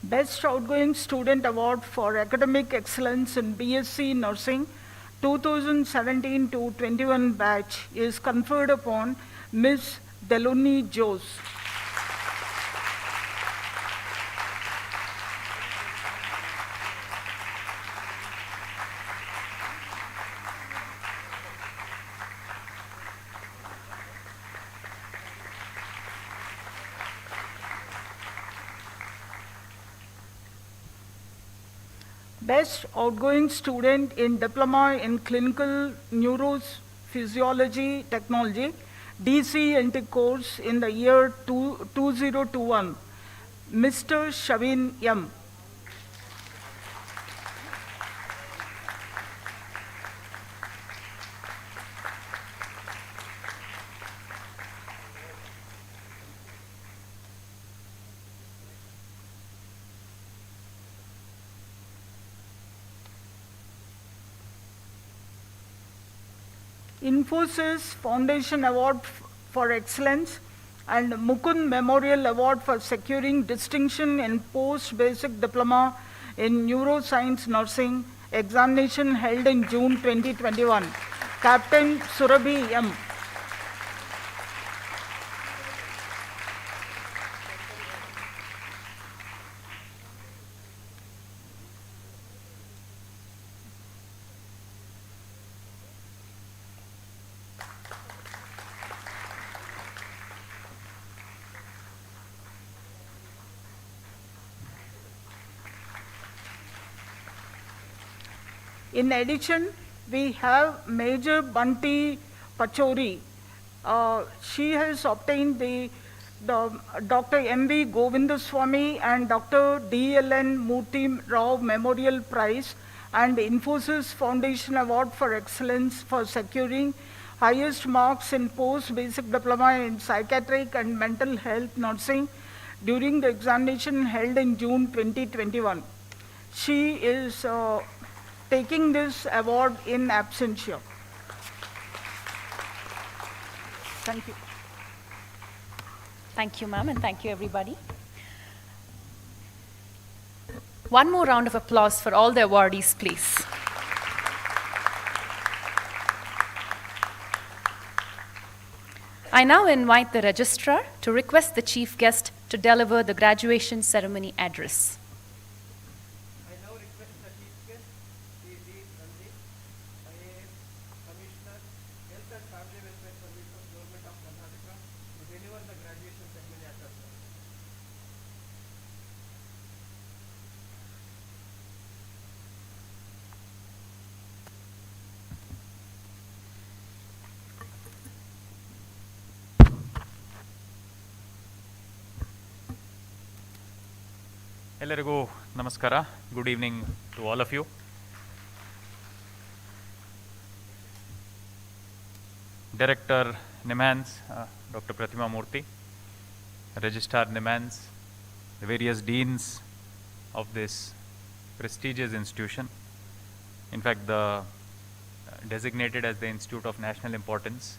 Best Outgoing Student Award for Academic Excellence in BSc Nursing 2017 to 21 batch is conferred upon Ms. Deloni Jose. Best outgoing student in Diploma in Clinical Neurophysiology Technology, DCNT course in the year 2021, Mr. Shavin M. Infosys Foundation Award for Excellence and Mukund Memorial Award for securing distinction in post-basic diploma in neuroscience nursing examination held in June 2021. Captain Surabhi M. In addition, we have Major Bunty Pachori. She has obtained the Dr. M.V. Govindaswamy and Dr. D.L.N. Murthy Rao Memorial Prize and Infosys Foundation Award for Excellence for securing highest marks in post-basic diploma in psychiatric and mental health nursing during the examination held in June 2021. She is taking this award in absentia. Thank you. Thank you, ma'am, and thank you, everybody. One more round of applause for all the awardees, please. I now invite the registrar to request the chief guest to deliver the graduation ceremony address. I now request the chief guest, Sri D. Ranjit, IAS, Commissioner, Health and Family Welfare Services, Government of Karnataka, to deliver the graduation ceremony address. ಎಲ್ಲರಿಗೂ ನಮಸ್ಕಾರ. Good evening to all of you. Director NIMHANS, Dr. Pratima Murthy, Registrar NIMHANS, the various deans of this prestigious institution, in fact designated as the Institute of National Importance,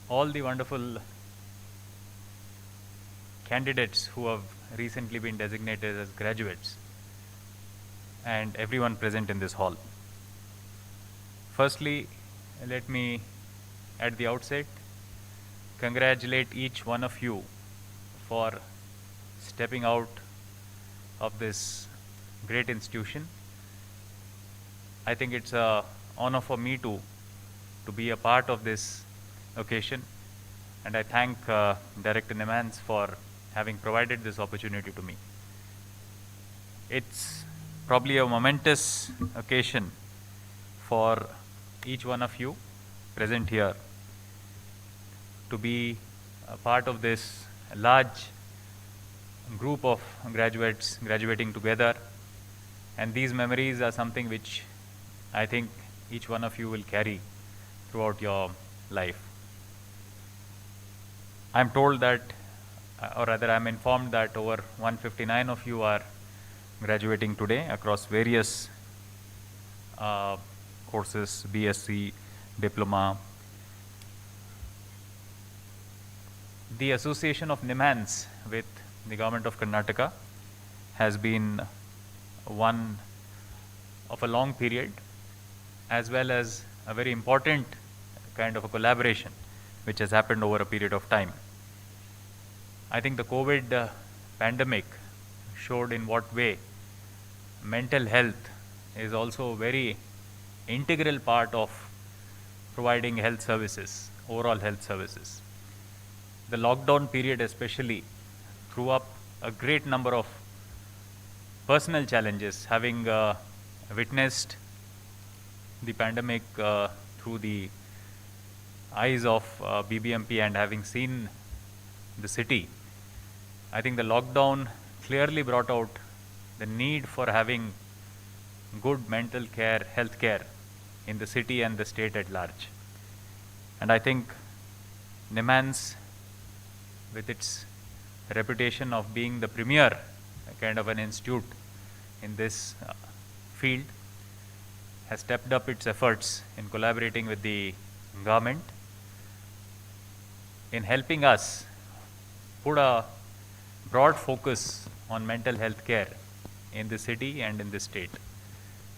all the wonderful candidates who have recently been designated as graduates, and everyone present in this hall. Firstly, let me at the outset congratulate each one of you for stepping out of this great institution. I think it's an honor for me to be a part of this occasion, and I thank Director NIMHANS for having provided this opportunity to me. It's probably a momentous occasion for each one of you present here to be a part of this large group of graduates graduating together, and these memories are something which I think each one of you will carry throughout your life. I'm told that, or rather I'm informed that over 159 of you are graduating today across various courses, BSc, diploma. The association of NIMHANS with the government of Karnataka has been one of a long period, as well as a very important kind of a collaboration which has happened over a period of time. I think the COVID pandemic showed in what way mental health is also a very integral part of providing health services, overall health services. The lockdown period especially threw up a great number of personal challenges, having witnessed the pandemic through the eyes of BBMP and having seen the city, I think the lockdown clearly brought out the need for having good mental care, health care in the city and the state at large. And I think NIMHANS, with its reputation of being the premier kind of an institute in this field, has stepped up its efforts in collaborating with the government in helping us put a broad focus on mental health care in the city and in the state.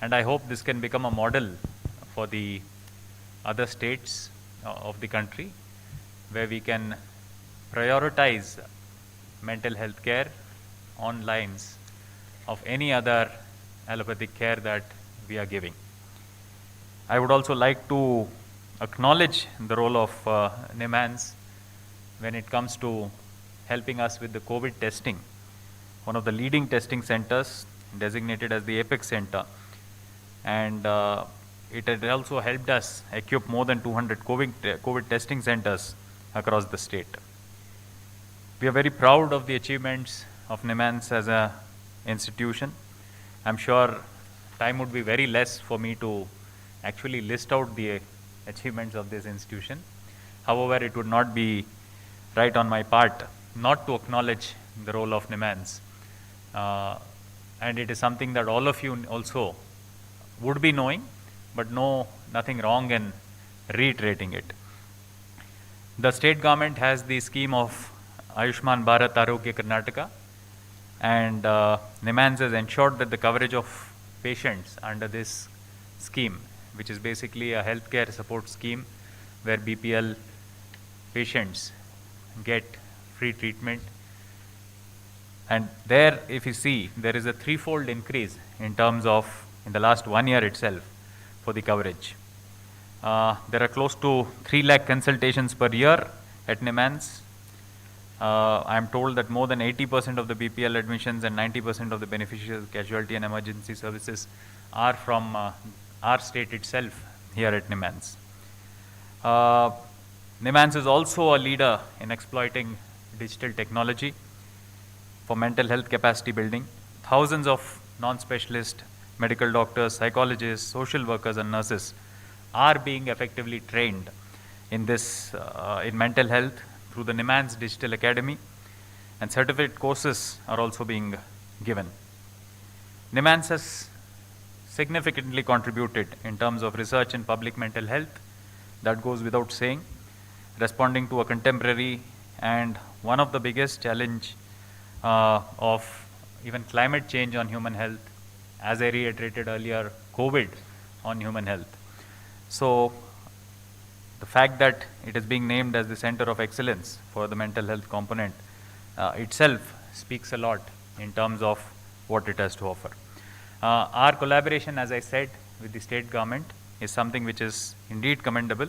And I hope this can become a model for the other states of the country, where we can prioritize mental health care on lines of any other allopathic care that we are giving. I would also like to acknowledge the role of NIMHANS when it comes to helping us with the COVID testing. One of the leading testing centers, designated as the Apex Center, and it had also helped us equip more than 200 COVID testing centers across the state. We are very proud of the achievements of NIMHANS as an institution. I'm sure time would be very less for me to actually list out the achievements of this institution. However, it would not be right on my part not to acknowledge the role of NIMHANS. And it is something that all of you also would be knowing, but know nothing wrong in reiterating it. The state government has the scheme of Ayushman Bharat Arogya Karnataka, and NIMHANS has ensured that the coverage of patients under this scheme, which is basically a healthcare support scheme where BPL patients get free treatment. And there, if you see, there is a threefold increase in terms of, in the last 1 year itself, for the coverage. There are close to 3 lakh consultations per year at NIMHANS. I am told that more than 80% of the BPL admissions and 90% of the beneficiaries of casualty and emergency services are from our state itself here at NIMHANS. NIMHANS is also a leader in exploiting digital technology for mental health capacity building. Thousands of non-specialist medical doctors, psychologists, social workers and nurses are being effectively trained in this, in mental health through the NIMHANS Digital Academy, and certificate courses are also being given. NIMHANS has significantly contributed in terms of research in public mental health, that goes without saying, responding to a contemporary and one of the biggest challenge of even climate change on human health, as I reiterated earlier, COVID on human health. So the fact that it is being named as the Center of Excellence for the mental health component itself speaks a lot in terms of what it has to offer. Our collaboration, as I said, with the state government is something which is indeed commendable,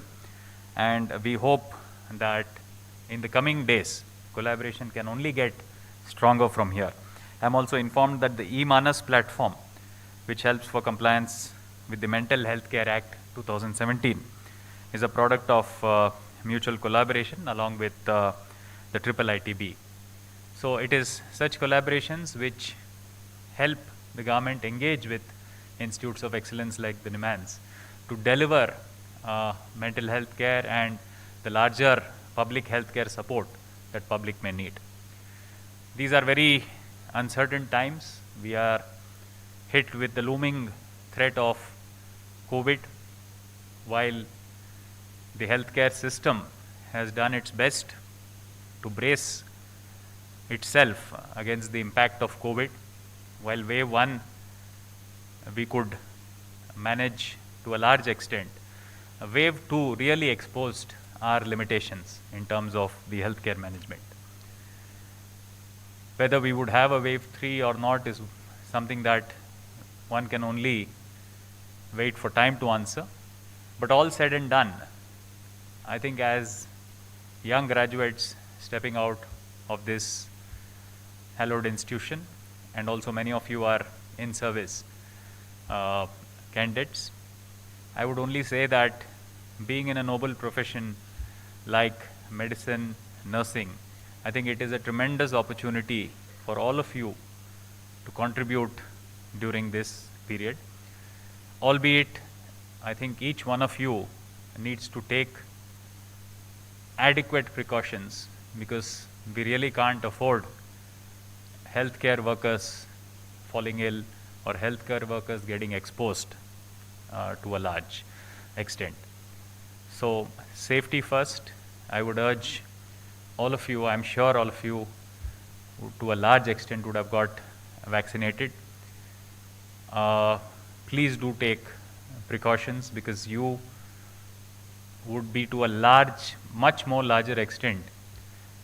and we hope that in the coming days, collaboration can only get stronger from here. I'm also informed that the eManas platform, which helps for compliance with the Mental Health Care Act 2017, is a product of mutual collaboration along with the IIITB. So it is such collaborations which help the government engage with institutes of excellence like the NIMHANS to deliver mental health care and the larger public health care support that public may need. These are very uncertain times. We are hit with the looming threat of COVID, while the healthcare system has done its best to brace itself against the impact of COVID. While wave 1 we could manage to a large extent, wave 2 really exposed our limitations in terms of the healthcare management. Whether we would have a wave 3 or not is something that one can only wait for time to answer. But all said and done, I think as young graduates stepping out of this hallowed institution, and also many of you are in service candidates. I would only say that being in a noble profession like medicine, nursing, I think it is a tremendous opportunity for all of you to contribute during this period. Albeit, I think each one of you needs to take adequate precautions, because we really can't afford healthcare workers falling ill or healthcare workers getting exposed to a large extent. So safety first. I would urge all of you, I'm sure all of you to a large extent would have got vaccinated. Please do take precautions, because you would be to a much more larger extent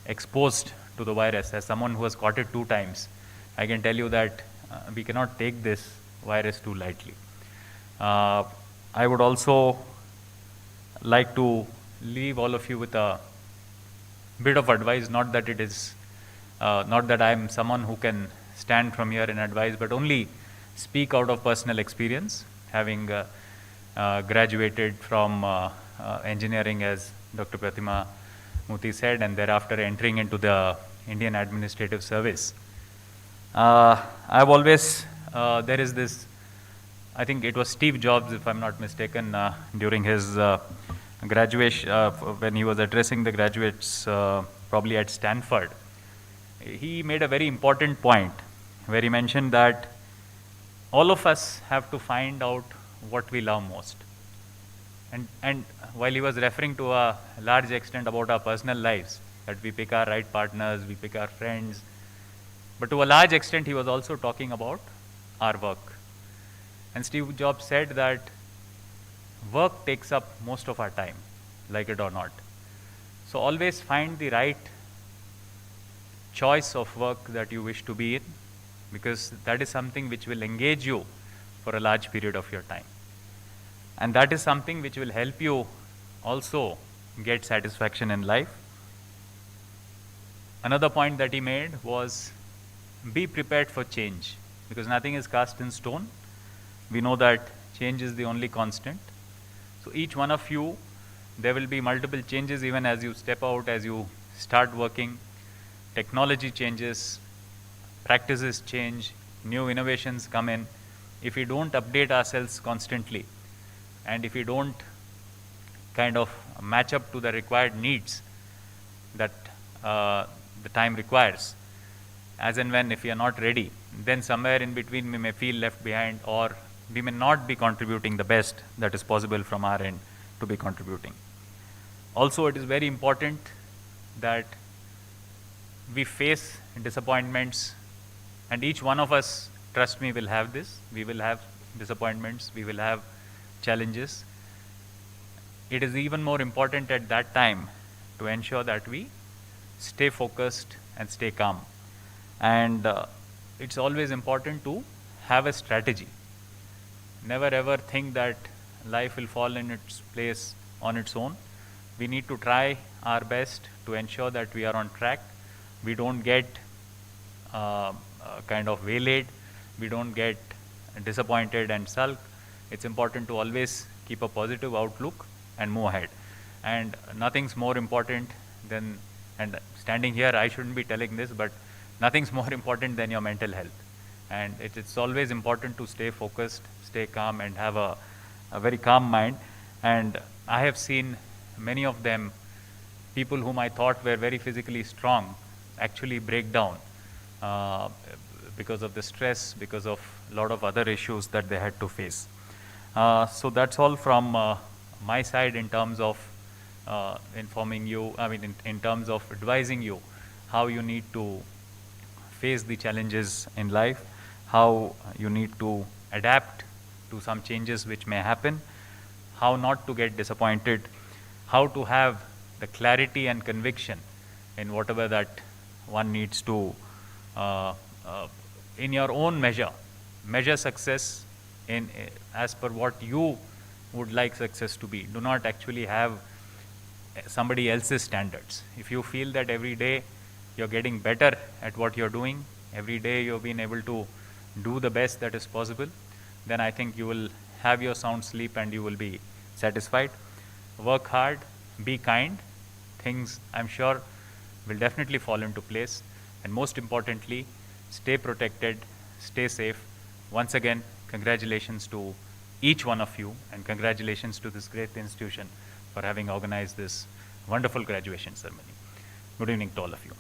exposed to the virus. As someone who has caught it 2 times, I can tell you that we cannot take this virus too lightly. I would also like to leave all of you with a bit of advice, not that it is, not that I am someone who can stand from here and advise, but only speak out of personal experience, having graduated from engineering, as Dr. Pratima Murthy said, and thereafter entering into the Indian Administrative Service. I've always, there is this, I think it was Steve Jobs, if I'm not mistaken, during his graduation, when he was addressing the graduates, probably at Stanford, he made a very important point where he mentioned that all of us have to find out what we love most. And while he was referring to a large extent about our personal lives, that we pick our right partners, we pick our friends, but to a large extent he was also talking about our work. And Steve Jobs said that work takes up most of our time, like it or not. So always find the right choice of work that you wish to be in, because that is something which will engage you for a large period of your time. And that is something which will help you also get satisfaction in life. Another point that he made was be prepared for change, because nothing is cast in stone. We know that change is the only constant. So each one of you, there will be multiple changes even as you step out, as you start working. Technology changes, practices change, new innovations come in. If we don't update ourselves constantly, and if we don't kind of match up to the required needs that the time requires, as and when, if we are not ready, then somewhere in between we may feel left behind, or we may not be contributing the best that is possible from our end to be contributing. Also, it is very important that we face disappointments, and each one of us, trust me, will have this. We will have disappointments, we will have challenges. It is even more important at that time to ensure that we stay focused and stay calm. And it's always important to have a strategy. Never ever think that life will fall in its place on its own. We need to try our best to ensure that we are on track. We don't get kind of waylaid. We don't get disappointed and sulk. It's important to always keep a positive outlook and move ahead. And nothing's more important than, and standing here, I shouldn't be telling this, but nothing's more important than your mental health. And it's always important to stay focused, stay calm, and have a very calm mind. And I have seen many of them, people whom I thought were very physically strong, actually break down because of the stress, because of a lot of other issues that they had to face. So that's all from my side in terms of informing you, in terms of advising you how you need to face the challenges in life, how you need to adapt to some changes which may happen, how not to get disappointed, how to have the clarity and conviction in whatever that one needs to, in your own measure success in as per what you would like success to be. Do not actually have somebody else's standards. If you feel that every day you're getting better at what you're doing, every day you have been able to do the best that is possible, then I think you will have your sound sleep and you will be satisfied. Work hard, be kind. Things, I'm sure, will definitely fall into place. And most importantly, stay protected, stay safe. Once again, congratulations to each one of you, and congratulations to this great institution for having organized this wonderful graduation ceremony. Good evening to all of you.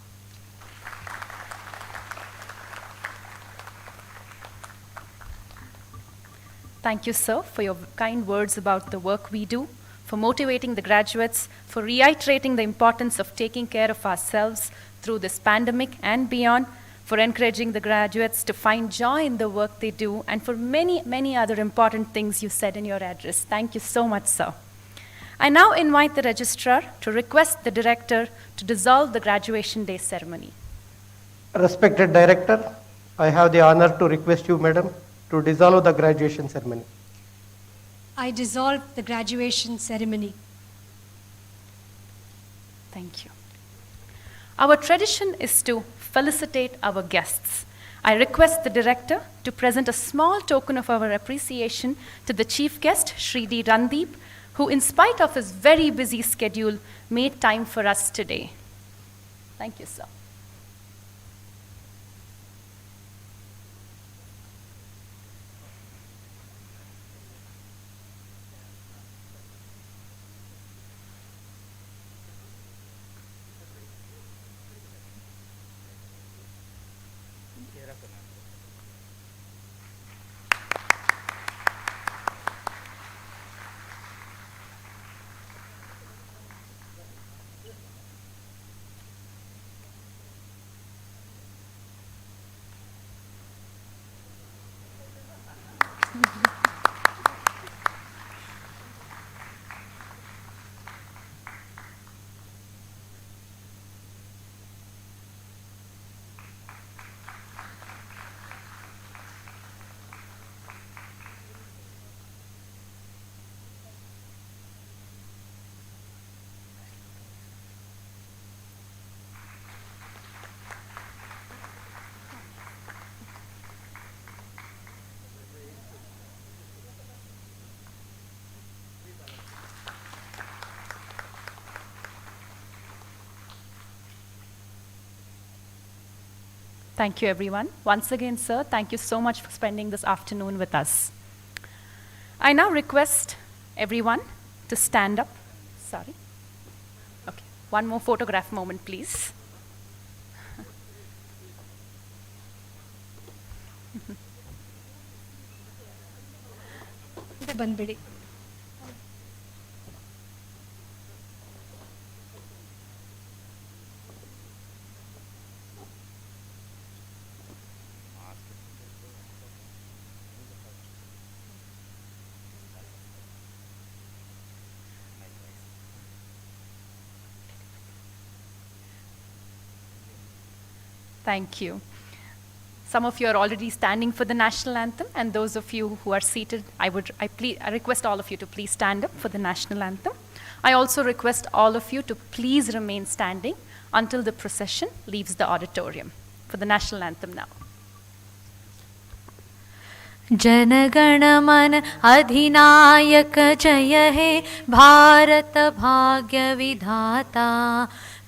Thank you, sir, for your kind words about the work we do, for motivating the graduates, for reiterating the importance of taking care of ourselves through this pandemic and beyond, for encouraging the graduates to find joy in the work they do, and for many, many other important things you said in your address. Thank you so much, sir. I now invite the registrar to request the director to dissolve the graduation day ceremony. Respected Director, I have the honor to request you, Madam, to dissolve the graduation ceremony. I dissolve the graduation ceremony. Thank you. Our tradition is to felicitate our guests. I request the director to present a small token of our appreciation to the chief guest, Shri D. Randeep, who, in spite of his very busy schedule, made time for us today. Thank you, sir. Thank you, everyone. Once again, sir, thank you so much for spending this afternoon with us. I now request everyone to stand up. Sorry. Okay, one more photograph moment, please. ಬಂದ್ಬಿಡಿ. Thank you. Some of you are already standing for the national anthem, and those of you who are seated, I request all of you to please stand up for the national anthem. I also request all of you to please remain standing until the procession leaves the auditorium for the national anthem now. जनगण मन अधिनायक जय हे भारत भाग्य विधाता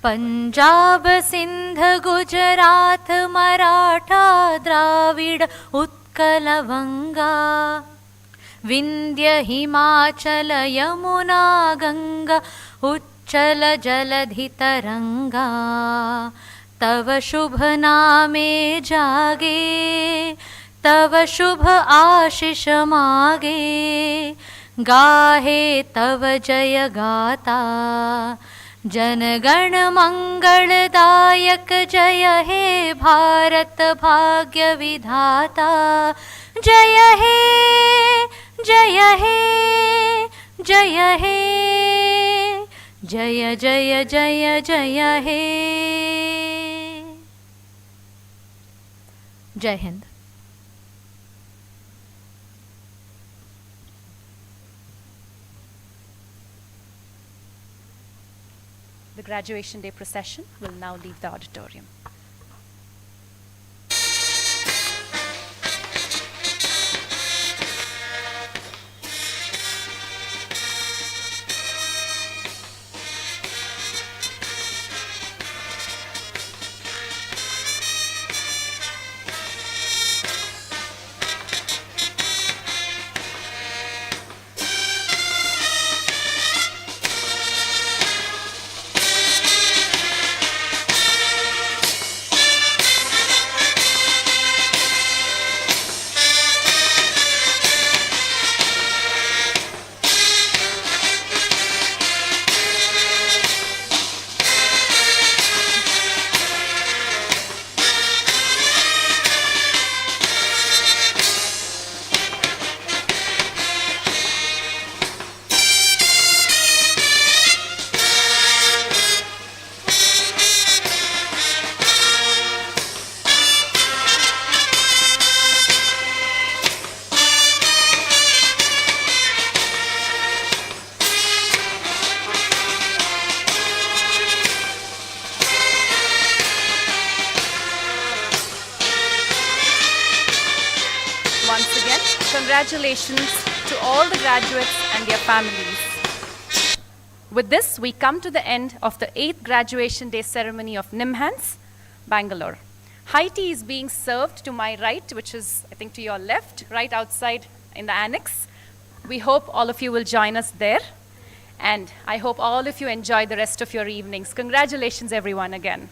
पंजाब सिंध गुजरात मराठा द्राविड उत्कल वंगा विंध्य हिमाचल यमुना गंगा उच्चल जलधि तरंगा तव शुभ नामे जागे तव शुभ आशीष मागे गाहे तव जय गाता जनगण मंगलदायक जय हे भारत भाग्य विधाता जय हे जय हे जय हे जय जय जय जय हे जय Hind. The graduation day procession will now leave the auditorium. congratulations to all the graduates and their families. With this, we come to the end of the 8th graduation day ceremony of NIMHANS, Bangalore. High tea is being served to my right, which is, I think, to your left, right outside in the annex. We hope all of you will join us there. And I hope all of you enjoy the rest of your evenings. Congratulations, everyone, again.